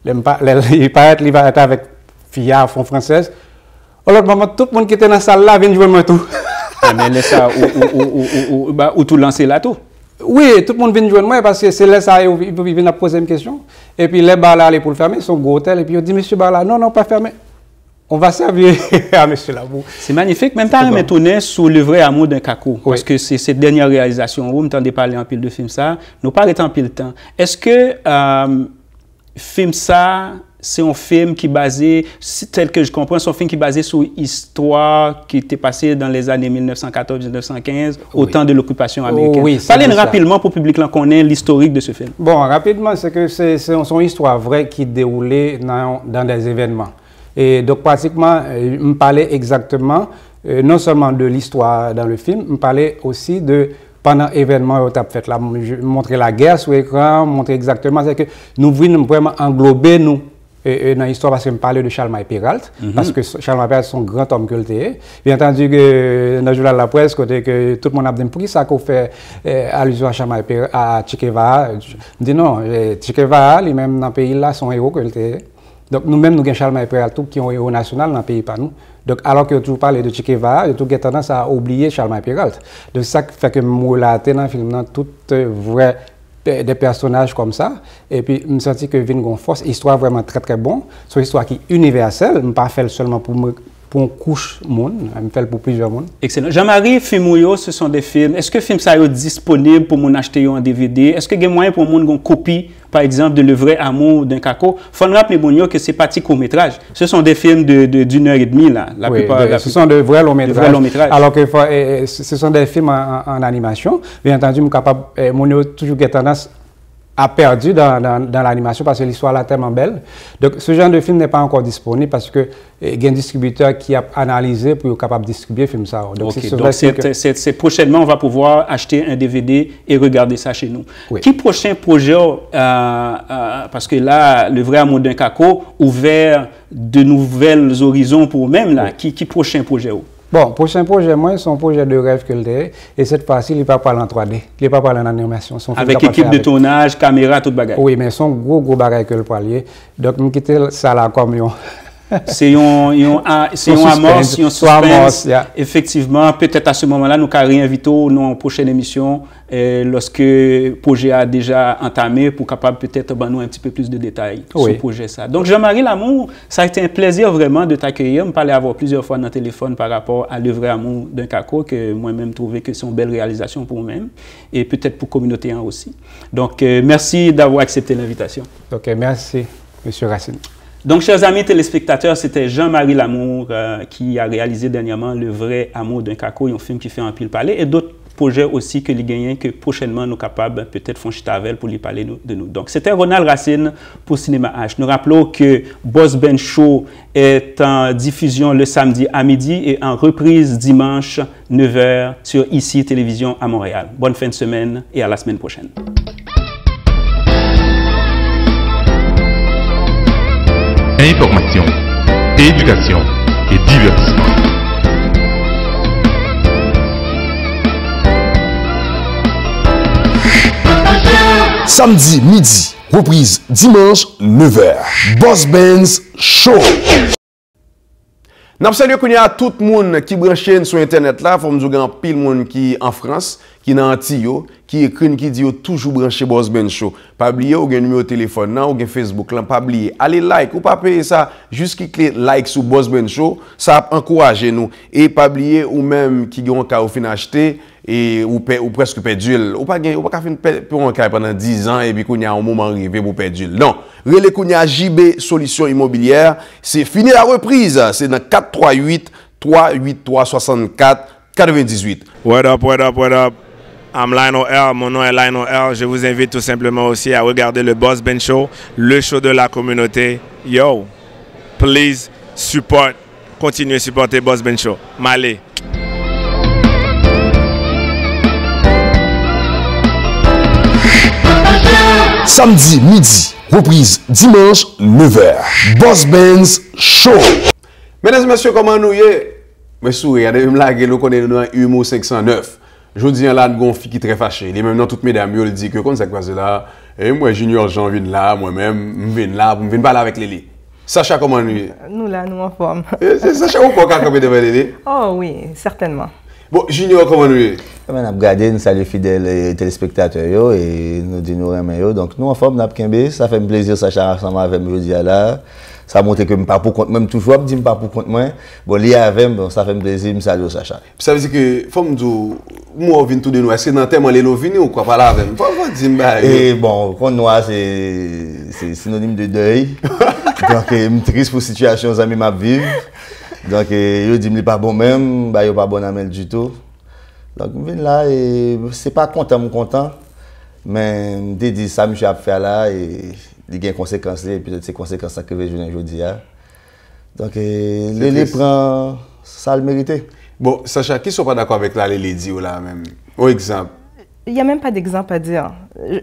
Il va être avec fille à fond française. Alors, maman, tout le monde qui était dans la salle là vient jouer moi tout. Mais laisse ça, ou tout lancer là tout. Oui, tout le monde vient jouer moi parce que c'est là ça, il vient poser une question. Et puis les bars là, aller pour le fermer, son gros hôtel. Et puis il dit, monsieur Barla, non, pas fermé. On va servir à monsieur Lamour. C'est magnifique. Même temps, on tourner sur le vrai amour d'un Kako. Parce que c'est cette dernière réalisation. Vous m'entendez parler en pile de film ça. Nous pas en pile de temps. Est-ce que film ça, c'est un film qui est basé, tel que je comprends, c'est un film qui est basé sur histoire qui était passée dans les années 1914-1915, au temps de l'occupation américaine. Oui, parlez-nous rapidement pour le public qu'on connaît l'historique de ce film. Bon, rapidement, c'est que c'est une histoire vraie qui déroulait dans des événements. Et donc, pratiquement, je me parlais exactement, non seulement de l'histoire dans le film, je me parlais aussi de pendant l'événement, on a fait là, montrer la guerre sur l'écran, montrer exactement, c'est que nous voulons vraiment englober nous dans l'histoire parce que je parlais de Charlemagne Péralte, parce que Charlemagne Péralte est un grand homme que le bien entendu que dans le journal de la presse, côté que tout le monde a dit pour qui ça qu'on fait allusion à Charlemagne Péralte, à Che Guevara. Je dis non, Che Guevara, lui-même dans le pays là, sont héros que le Donc nous-mêmes, nous avons Charlemagne Péralte qui sont héros national dans le pays pas nous. Donc alors que tu parles de Che Guevara, tu as tendance à oublier Charlemagne Péralte. Donc ça fait que moi là, dans le film, tout vrai des personnages comme ça. Et puis, je me sens que Vin gon force, histoire vraiment très très bon. C'est une histoire qui est universelle, je ne pas fait seulement pour une couche monde, je fait pour plusieurs mondes. Excellent. Jean-Marie, film ce sont des films. Est-ce que le film ça est disponible pour mon acheter en DVD? Est-ce que il y a moyen pour monde une copie, par exemple, de Le Vrai Amour d'un Kako? Il faut rappeler que c'est pas petit court-métrage. Ce sont des films d'une heure et demie là. Ce sont de vrais longs métrages. Alors que ce sont des films en animation. Bien entendu, je suis capable, toujours tendance a perdu dans l'animation parce que l'histoire est tellement belle. Donc, ce genre de film n'est pas encore disponible parce que il y a un distributeur qui a analysé pour être capable de distribuer le film. Ça. Donc, c'est prochainement, on va pouvoir acheter un DVD et regarder ça chez nous. Oui. Qui prochain projet, parce que là, Le Vrai Amour d'un Kako, ouvert de nouvelles horizons pour eux-mêmes, là, qui prochain projet? Bon, prochain projet, moi, c'est un projet de rêve que j'ai. Et cette fois-ci, il n'est pas parlé en 3D. Il n'est pas parlé en animation. Avec équipe de tournage, caméra, tout bagage. Oui, mais c'est un gros bagage que le poilier. Donc, je quitte ça là comme c'est un amorce, un suspense. Effectivement, peut-être à ce moment-là, nous allons réinviter dans une prochaine émission lorsque le projet a déjà entamé pour capable peut-être nous un petit peu plus de détails sur le projet. Donc, Jean-Marie Lamour, ça a été un plaisir vraiment de t'accueillir. Je me parlais avoir plusieurs fois dans le téléphone par rapport à Le Vrai Amour d'un Kako, que moi-même trouvais que c'est une belle réalisation pour moi-même et peut-être pour la communauté aussi. Donc, merci d'avoir accepté l'invitation. OK, merci, M. Racine. Donc, chers amis téléspectateurs, c'était Jean-Marie Lamour qui a réalisé dernièrement Le Vrai Amour d'un Kako, un film qui fait un pile parler, et d'autres projets aussi que les gagnants que prochainement nous capables peut-être font chitavel pour lui parler de nous. Donc, c'était Ronald Racine pour Cinéma H. Nous rappelons que Boss Ben Show est en diffusion le samedi à midi et en reprise dimanche 9h sur ICI Télévision à Montréal. Bonne fin de semaine et à la semaine prochaine. Information, éducation et divertissement. Samedi midi, reprise dimanche 9h. Boss Benz Show. Nous saluons tout le monde qui branche sur Internet là. Faut nous dire pile monde qui en France, qui dans Antio, qui écrit, qui dit toujours branché Boss Ben Show. Pas oublier ou un numéro de téléphone, ou un Facebook, là, pas oublier. Allez like ou pas payer ça, juste cliquer like sur Boss Ben Show, ça encourage nous. Et pas oublier ou même qui ont un cas au fin acheter et ou presque perdu, ou pas fin pour un cas pendant 10 ans et puis qu'on y a un moment arrivé pour perdre. Non, relais qu'on y a JB Solutions Immobilières, c'est fini la reprise, c'est dans 438 383 64 98. What up, what up, what up? I'm Lionel L. Mon nom est Lionel L. Je vous invite tout simplement aussi à regarder le Boss Ben Show, le show de la communauté. Yo, please support, continuez à supporter Boss Ben Show. Malé. Samedi midi, reprise dimanche 9h. Boss Benz Show. Mesdames et messieurs, comment nous y est? Monsieur, regardez, me la gueule, on est dans Humo 509. Je dis là, nous avons une fille qui est très fâchée. Les mêmes dans toutes mesdames, ils disent que quand ça passe là, et moi, Junior, j'en viens là, moi-même, je viens là, je viens parler avec Lili. Sacha, comment nous y est? Nous là, nous en forme. Sacha, vous pouvez camper devant Lili? Oh oui, certainement. Bon, Junior, comment nous y est? On a regardé, nous saluons fidèles téléspectateurs et nous disons nous remercions. Donc nous en forme, nous avons ça fait un plaisir, Sacha, ensemble avec nous aujourd'hui là. Ça montre que je ne suis pas pour compte, même toujours, je ne dis pas pour compte moi. Bon, lié avec moi, ça fait un plaisir, je salue Sacha. Ça veut dire que, faut me dire, moi, je viens tout de nous, est-ce que dans le thème, les lovini ou quoi, pas là avec moi? Faut dire, et bon, quand nous, c'est synonyme de deuil. Donc, je suis triste pour la situation que je vivre. Donc, je dis que je ne suis pas bon même, je ne suis pas bon à du tout. Donc, je viens là et ce n'est pas content, je suis content. Mais je dis ça, je vais faire là et il y a des conséquences et peut-être ces conséquences que je vais aujourd'hui. Donc, Lélé prend ça le mérité. Bon, Sacha, qui ne sont pas d'accord avec la Lélé dit ou là même? Au exemple. Il n'y a même pas d'exemple à dire.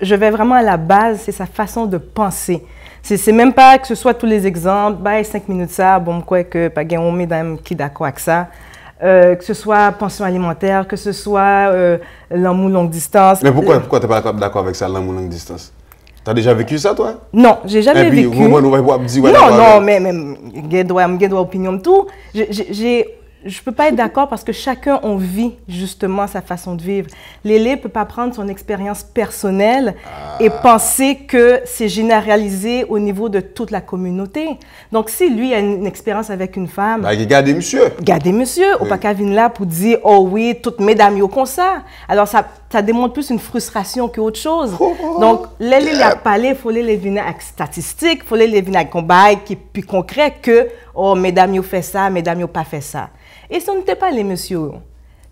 Je vais vraiment à la base, c'est sa façon de penser. C'est même pas que ce soit tous les exemples, 5 minutes ça, bon, quoi que pas gain on mesdames qui d'accord avec ça. Que ce soit pension alimentaire, que ce soit l'amour longue distance. Mais pourquoi tu n'es pas d'accord avec ça, l'amour longue distance? Tu as déjà vécu ça, toi? Non, j'ai jamais vécu. Non, mais je dois opinion de tout. Je ne peux pas être d'accord parce que chacun on vit justement sa façon de vivre. Lélé ne peut pas prendre son expérience personnelle et penser que c'est généralisé au niveau de toute la communauté. Donc si lui a une expérience avec une femme... Gardez monsieur. Gardez monsieur. Ou pas qu'à venir là pour dire « Oh oui, toutes mesdames yo comme ça ». Alors ça démontre plus une frustration qu'autre chose. Donc Lélé a parlé, il faut les venir avec statistiques, il faut les venir avec un bail qui est plus concret que « Oh, mesdames yo fait ça, mesdames yo pas fait ça ». Et si on n'était pas les messieurs,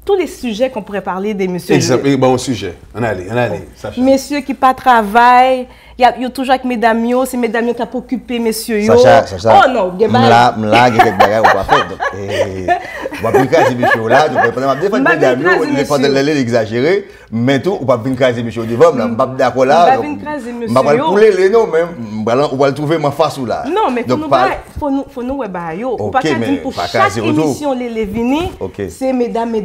tous les sujets qu'on pourrait parler des messieurs. Exemple, bon sujet. On allait. Sacha. Messieurs qui pas travaillent, il y a toujours avec mesdames, c'est mesdames qui ont occupé messieurs. Sacha, oh non, il y a quelques bagages qu'on pas fait. On va pas craser messieurs là, donc on va défendre mesdames, on défendre l'aile exagéré, mais tout, on va pas craser messieurs devant, on va d'accord là. On va pas couler les noms même, on va le trouver en face ou là. Non, mais faut nous ouais bayo, on pas dire pour chaque émission les venir, c'est mesdames.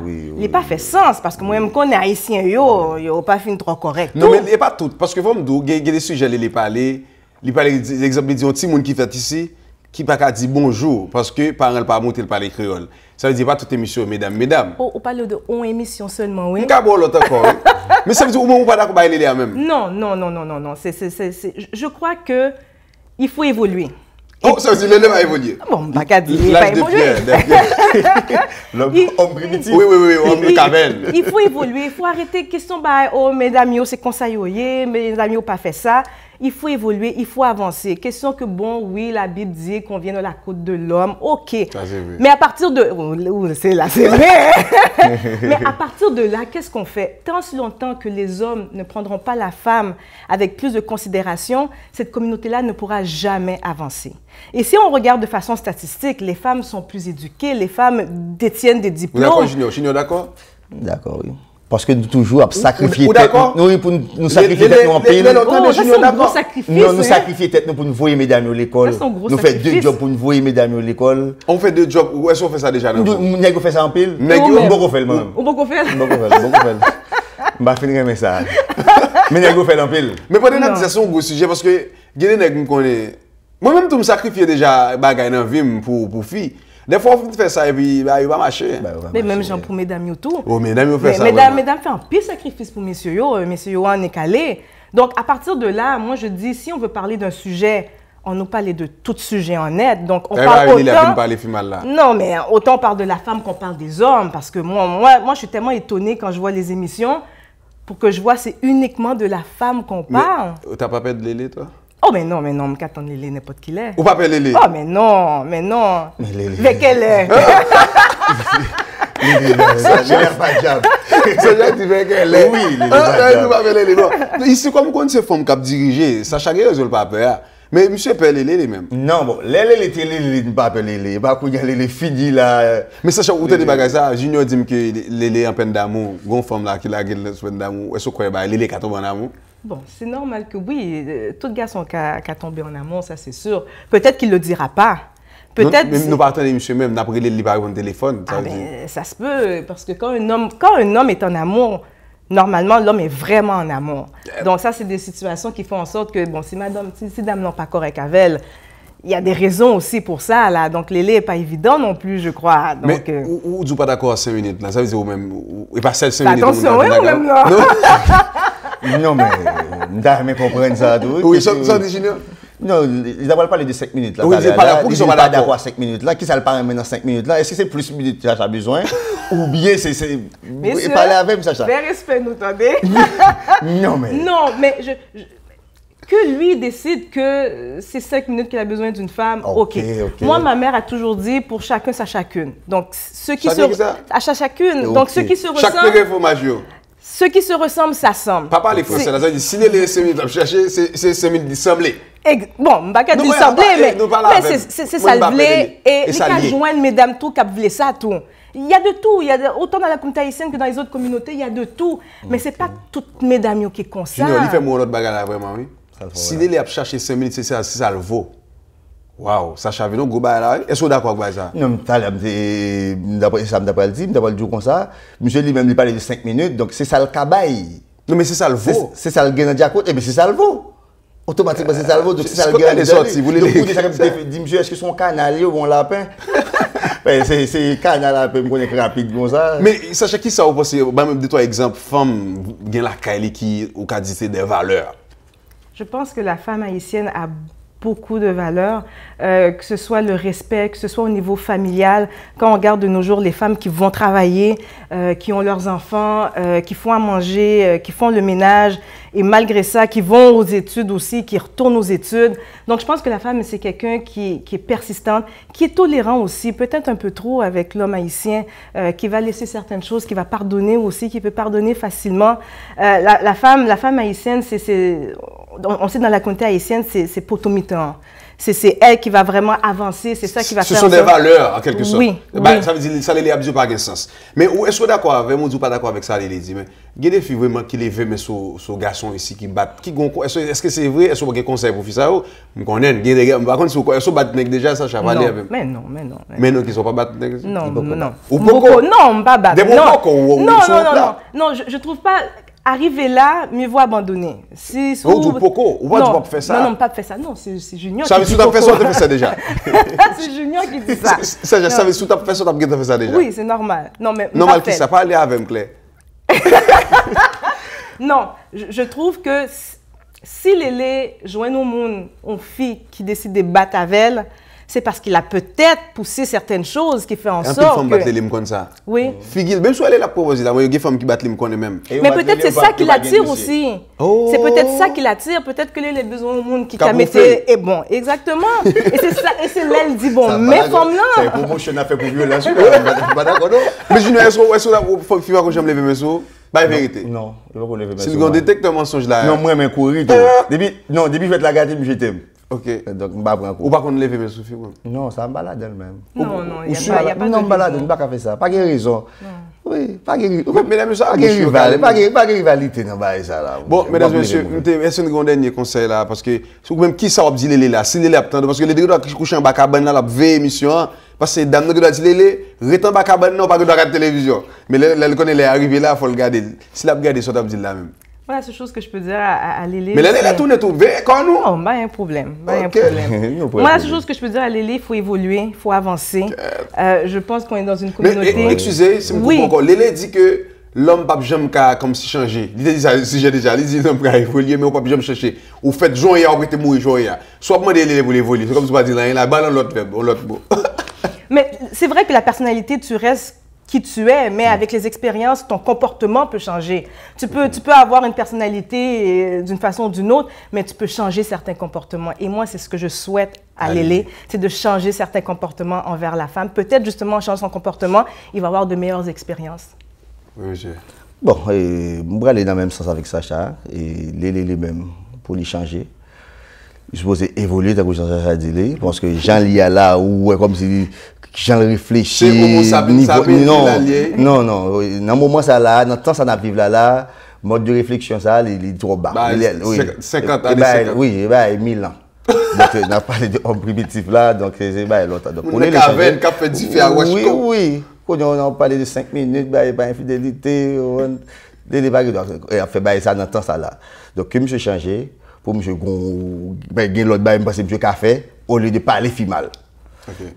Il n'est pas fait sens parce que moi-même, quand on est haïtien, yo pas fait trop correct. Non, mais il n'est pas tout. Parce que vous me dites, il y a des sujets, il parler des exemples, il y a un petit monde qui fait ici, qui n'a pas dit bonjour parce que parents ne pas monter le parler créole. Ça veut dire pas toute émission, mesdames. On parle de une émission seulement, oui. Mais ça veut dire au moins on pas d'accord avec les même. Non. Je crois que il faut évoluer. Oh, ça veut dire l'élève a évolué. Bon, pas qu'à dire. L'âge de Pierre. L'homme primitif. Oui, homme caverne. Il faut évoluer, il faut arrêter question, oh, mesdames, c'est comme ça, mesdames, pas fait ça. Il faut évoluer, il faut avancer. Question que, bon, oui, la Bible dit qu'on vient de la côte de l'homme, ok. Mais à partir de... c'est vrai. Mais à partir de là, qu'est-ce qu'on fait? Tant si longtemps que les hommes ne prendront pas la femme avec plus de considération, cette communauté-là ne pourra jamais avancer. Et si on regarde de façon statistique, les femmes sont plus éduquées, les femmes détiennent des diplômes. D'accord, Junior, d'accord? D'accord, oui. Parce que nous toujours sacrifier tête nous pour nous sacrifier tête nous en pile. Nous sacrifier tête nous pour nous voyer mesdames à l'école. Nous fait 2 jobs pour nous voyer mesdames à l'école. On fait 2 jobs. Où est-ce qu'on fait ça déjà? Nous fait ça en pile. On peut faire même. On peut faire. On va finir un message. Mais nous fait en pile. Mais pendant la discussion, c'est un gros sujet parce que nous connaît. Moi-même, tout me sacrifier déjà bagaille dans la vie pour filles. Des fois, on fait ça et puis il va marcher. Mais même gens pour mesdames et tout. Oh, mesdames, fait ça. Mesdames font un pire sacrifice pour messieurs, messieurs en est calé. Donc, à partir de là, moi, je dis, si on veut parler d'un sujet, on nous parle de tout sujet en net. Donc, on parle autant... Non, mais autant on parle de la femme qu'on parle des hommes. Parce que moi, je suis tellement étonnée quand je vois les émissions, pour que je vois, c'est uniquement de la femme qu'on parle. T'as pas peur de Lélé, toi? Oh, mais non, je qu'attends Lélé, n'importe qui l'est. Ou pas appeler Lélé? Oh, mais non. Mais Lélé. Quelle est? Ça gère pas de diable. Ça gère du fait qu'elle est. Oui, Lélé. Vous pas appeler Lélé. Ici, comme on sait femme qui a dirigé, ça chaque raison pas peur. Mais monsieur peut Lélé même. Non, bon, Lélé, il ne pas appeler Lélé. Pas qu'il y a Lélé fini là. Mais ça, où tu as des bagages, ça, Junior dit que Lélé en peine d'amour, une femme là qui a une peine d'amour, est-ce que Lélé qui a tombé en amour? Bon, c'est normal que oui, tout garçon qui a tombé en amour, ça c'est sûr. Peut-être qu'il ne le dira pas. Peut-être. Même nos partenaires, monsieur, même, d'après les livres par téléphone. Ça se peut, parce que quand un homme est en amour, normalement, l'homme est vraiment en amour. Donc ça, c'est des situations qui font en sorte que, bon, si dame n'est pas correcte avec elle, il y a des raisons aussi pour ça, là. Donc, Lélé n'est pas évident non plus, je crois. Donc, mais, ou tu pas d'accord à 5 minutes, là? Ça veut dire, ou même, et pas 5 minutes. Attention, oui, ou même non? Non, mais, je ne comprends ça tout. Oui, ça dit Junior? Non, ils n'ont pas parlé de 5 minutes. Là, oui, ils ne sont pas d'accord à 5 minutes. Là, qui ça le parle maintenant 5 minutes? Là, est-ce que c'est plus de minutes que tu as besoin? Ou bien c'est. Messieurs, parler avec ça. Très respect, nous attendez. Non, mais. Non, mais que lui décide que c'est 5 minutes qu'il a besoin d'une femme, ok. Moi, ma mère a toujours dit pour chacun sa chacune. Donc, ceux qui chacune. Donc, ceux qui se ressemblent. Ceux qui se ressemblent, ça semble. Papa, les Français, ça veut dire si les 5 minutes à chercher, c'est 5 minutes d'assemblée. Bon, je ne vais pas dire d'assemblée, mais c'est ça le blé. Et les cas joignent, mesdames, tout, qui voulaient ça, tout. Il y a de tout. Autant dans la communauté haïtienne que dans les autres communautés, il y a de tout. Mais ce n'est pas toutes mesdames qui sont comme ça. Junior, il fait mon autre bagarre vraiment, oui. Si les a cherché 5 minutes, c'est ça le vaut. Waouh, ça chavé non, est-ce que vous êtes d'accord avec ça? Non, d'après ça, d'après le dire comme ça, monsieur lui-même il parle de 5 minutes, donc c'est ça le cabaye. Non, mais c'est ça le vaut. C'est ça le gain de côté, mais c'est ça le vaut. Automatiquement, c'est ça le vaut, donc c'est ça le gain de sorti. Vous voulez dire, monsieur, est-ce que son canal ou un lapin? C'est canal lapin, je connais rapide comme ça. Mais sachez qui ça, vous pensez, même de toi, exemple, femme, gain la caille qui, ou qu'a dit, c'est des valeurs. Je pense que la femme haïtienne a beaucoup de valeurs, que ce soit le respect, que ce soit au niveau familial. Quand on regarde de nos jours les femmes qui vont travailler, qui ont leurs enfants, qui font à manger, qui font le ménage, et malgré ça, qui vont aux études aussi, qui retournent aux études. Donc, je pense que la femme, c'est quelqu'un qui est persistante, qui est tolérant aussi, peut-être un peu trop avec l'homme haïtien, qui va laisser certaines choses, qui va pardonner aussi, qui peut pardonner facilement. La femme haïtienne, on sait dans la communauté haïtienne, c'est potomitan. C'est elle qui va vraiment avancer, c'est ça qui va faire. Ce sont des valeurs, en quelque sorte. Oui. Ça veut dire que ça les abuse pas de sens. Mais est-ce que d'accord avec moi ou pas d'accord avec ça, les dit, mais il y a des filles vraiment qui les veulent, ce garçon ici qui battent. Est-ce que c'est vrai? Est-ce que vous avez un conseil pour faire ça? Je connais, il y a des gars, par contre, est-ce que vous battez déjà, ça, chavalé? Mais non. Mais non, qui ne sont pas battus? Non. Ou beaucoup? Non, pas battre. Non, je trouve pas. Arriver là, mieux vaut abandonner. Si ou Poco, ou pas faire ça? Non, pas faire ça. Non, c'est Junior qui dit ça. Ça veut dire que tu as fait ça déjà? C'est Junior qui dit ça. Ça veut dire que tu as fait ça déjà? Oui, c'est normal. Non, mais normal qui ça? Pas aller avec Claire. Non, je trouve que si Lélé joint au monde une fille qui décide de battre avec elle, c'est parce qu'il a peut-être poussé certaines choses qui fait en sorte que... Un peu de femmes battent les comme ça. Oui. Figil, même si elle est la proposée, il y a des femmes qui battent les comme même. Mais peut-être c'est ça qui l'attire aussi. C'est peut-être ça qui l'attire. Peut-être que les besoins au monde qui t'a metté est bon. Exactement. Et c'est ça. Et c'est là, elle dit, bon, mes femmes là... C'est une promotion à faire pour violence. Pas d'accord, non? Mais Junior, est-ce que j'aime lever mes sous? Pas vérité. Non, je ne vais pas lever mes sous. Si vous détectez un mensonge là... Non, moi, je courir. Depuis je vais te la garder, je t'aime. Ok. Donc, je ne vais pas prendre. Ou pas qu'on lever mes sous? Non, ça me balade elle-même. Non, il n'y a pas de non, balade, je ne vais pas faire ça. Pas de raison. Oui, pas de rivalité dans ça là. Bon, mesdames et messieurs, est-ce que un dernier conseil là? Parce que même qui ça va dire Lélé là? Si Lélé attend, parce que les deux qui couchent en bas cabane là, la veille émission, parce que dame ne doit dire Lélé, rete en bas cabane non, pas que doit regarder télévision. Mais elle connaît les arrivés là, il faut le garder. Si la regarder, ça doit dire là même. Voilà, c'est chose que je peux dire à Lélé. Mais Lélé, elle a tourné tout. Quand nous? Non, pas un problème. Moi, la chose que je peux dire à Lélé, il faut évoluer, il faut avancer. Je pense qu'on est dans une communauté. Mais excusez, si vous encore. Lélé dit que l'homme pas jamais comme si changer. Il dit ça, si j'ai déjà, il dit l'homme pas évoluer, mais on pas jamais chercher. Ou faites joie, ou mettez mourir joie. Soit demander Lélé pour l'évoluer. C'est comme si vous pas dire là, il a balle l'autre verbe, l'autre mot. Mais c'est vrai que la personnalité, tu restes qui tu es, mais avec les expériences, ton comportement peut changer. Tu peux avoir une personnalité d'une façon ou d'une autre, mais tu peux changer certains comportements. Et moi, c'est ce que je souhaite à Lélé, c'est de changer certains comportements envers la femme. Peut-être justement en changeant son comportement, il va avoir de meilleures expériences. Oui, monsieur. Bon, je vais aller dans le même sens avec Sacha, et Lélé lui-même, pour lui changer. Je suppose évoluer, dans Sacha a dit, parce que Jean lié là, ou comme si Jean réfléchit. Non, dans le moment ça là, dans le temps ça n'a vivre là, mode de réflexion ça, il est trop bas. 50 ans. Oui, 1000 ans. Donc, on a parlé d'homme primitif là, donc c'est l'autre. On a fait différent. Oui. Quand on a parlé de 5 minutes, il n'y a pas d'infidélité. On a fait ça dans le temps ça là. Donc, je me suis changé pour me dire que l'autre bail, parce que je café, au lieu de parler mal.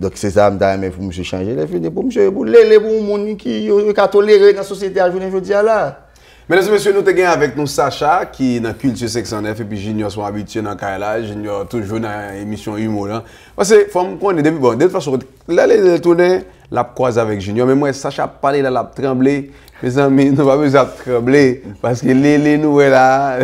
Donc, c'est ça, pour me changer. Pour me changer, pour les gens qui ont toléré dans la société à journée aujourd'hui là. Mesdames et messieurs, nous sommes avec nous Sacha, qui est dans Culture 609, et puis Junior sont habitués dans Kaila, Junior toujours dans l'émission Humour. Parce que, de toute façon, là, les tournées, la croise avec Junior, mais moi, Sacha parlé là, la tremblé. Mes amis, nous pas besoin de trembler, parce que les nouvelles là,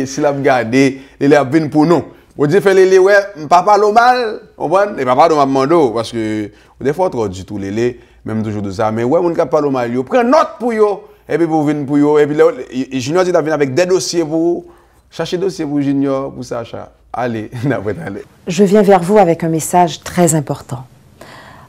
si la regardé, les a bien pour nous. Vous dites, les ouais, papa l'eau mal, on voit, et papa l'eau m'a parce que, des fois, trop du tout, les, même toujours de ça, mais ouais, on ne pas l'eau mal, prends note pour yo. Et puis pour venir pour eux, et puis Junior dit venir avec des dossiers pour vous. Cherchez des dossiers pour Junior, pour Sacha. Allez, allez. Je viens vers vous avec un message très important.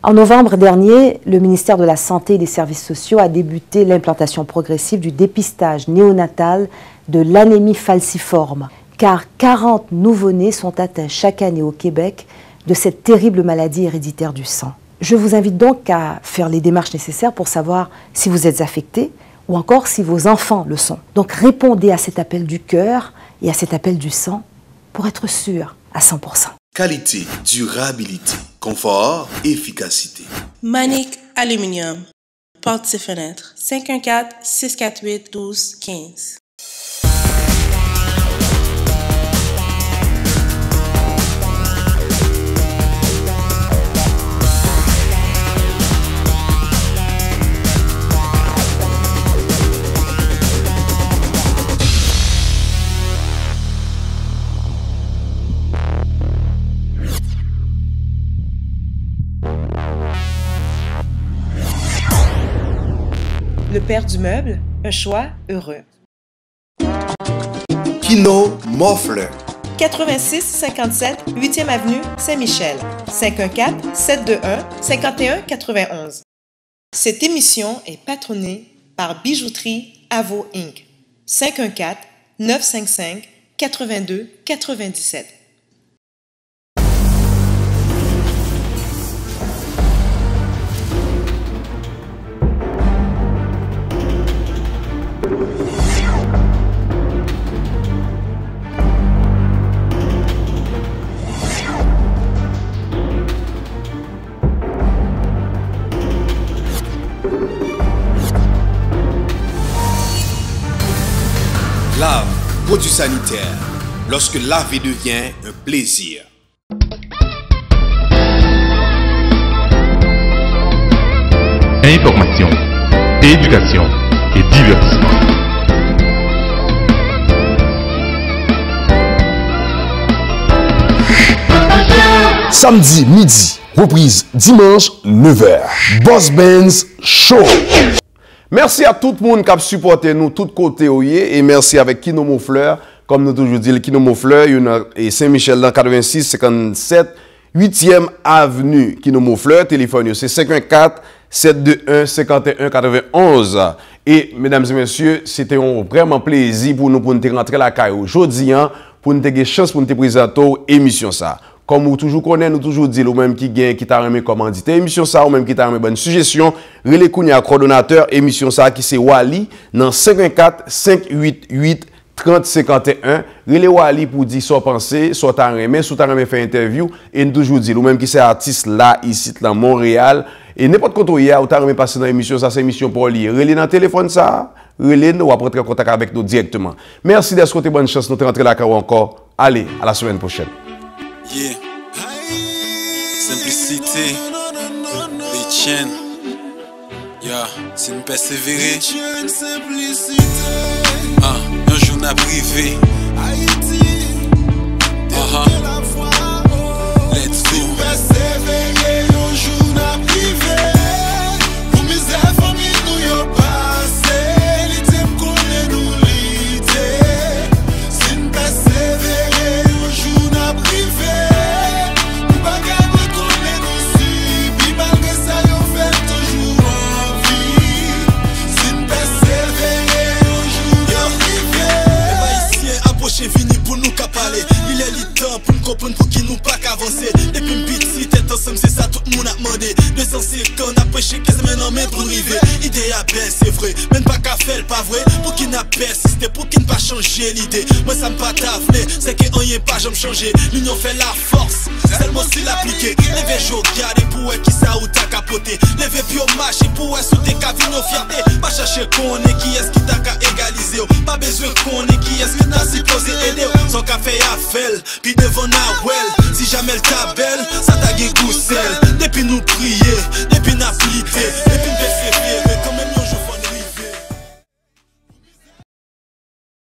En novembre dernier, le ministère de la Santé et des Services sociaux a débuté l'implantation progressive du dépistage néonatal de l'anémie falciforme, car 40 nouveau-nés sont atteints chaque année au Québec de cette terrible maladie héréditaire du sang. Je vous invite donc à faire les démarches nécessaires pour savoir si vous êtes affecté, ou encore si vos enfants le sont. Donc répondez à cet appel du cœur et à cet appel du sang pour être sûr à 100%. Qualité, durabilité, confort, efficacité. Manic Aluminium. Portes et fenêtres. 514-648-1215. Le père du meuble, un choix heureux. Kino Moffler. 8657 8e avenue Saint-Michel. 514-721-5191. Cette émission est patronnée par Bijouterie Avo Inc. 514-955-8297. Lave, produit sanitaire. Lorsque laver devient un plaisir. Information, éducation et divertissement. Samedi midi, reprise dimanche 9h. Boss Benz Show. Merci à tout le monde qui a supporté nous, tout côté et merci avec Kino Moffler, comme nous toujours dit, le Kino Moffler, et Saint-Michel dans 86 57 8e avenue Kino Moffler, téléphone c'est 54 721 51 91. Et mesdames et messieurs, c'était vraiment plaisir pour nous rentrer la caille aujourd'hui pour nous avoir chance pour nous présenter l'émission ça. Comme vous toujours connaissez, nous toujours dit, ou même qui t'a remis commandité émission ça, ou même qui t'a remis bonne suggestion, relais Kounia coordonnateur émission ça qui c'est Wally dans 54 588 30 51. Relais Wally pour dire soit pensé, soit t'a remis, soit t'a remis faire interview et nous toujours dit, ou même qui c'est artiste là ici dans Montréal et n'importe quoi hier ou t'a remis passer dans émission ça, c'est émission pour lui. Relais dans téléphone ça, relais ou après en contact avec nous directement. Merci d'être côté bonne chance nous rentrer la carrière encore. Allez, à la semaine prochaine. Yeah. Simplicité. Big Chen. Ya, si nous persévérer, une simplicité. Un jour n'a privé. Haïti, la foi. Let's go. Si nous persévérer, un jour n'a privé. Pour mes familles, nous y passé. L'idée me connaît, nous l'idée. Si nous persévérer, un jour n'a privé. Nous bagarre, nous connaît, nous subis. Malgré ça, on fait toujours envie. Si nous persévérer, un jour n'a privé. Haïtien approché, fini pour nous capaler. Il est le temps pour nous comprendre pour qui nous pas qu'avancer. Depuis une petite tête ensemble, c'est ça tout le monde a demandé. 250 a prêché 15 maintenant, mais pour arriver. Idée à belle, c'est vrai. Même pas qu'à faire, pas vrai. Pour qui n'a persisté, pour qui n'a pas changé l'idée. Moi, ça me pas t'avenir, c'est que rien pas, j'aime changer. L'union fait la force, seulement si l'appliquer. Levez jour, garder pour qui ça ou t'a capoté. Levez puis au marché pour sous tes cavines nos fierté. Pas chercher qu'on est qui est-ce qui t'a qu'à égaliser. Pas besoin qu'on est qui est-ce qui t'a supposé aider. Son café à fel, puis devant Nawel. Si jamais elle t'a belle, ça t'a gué goussel. Depuis nous prier, depuis nous appliquer.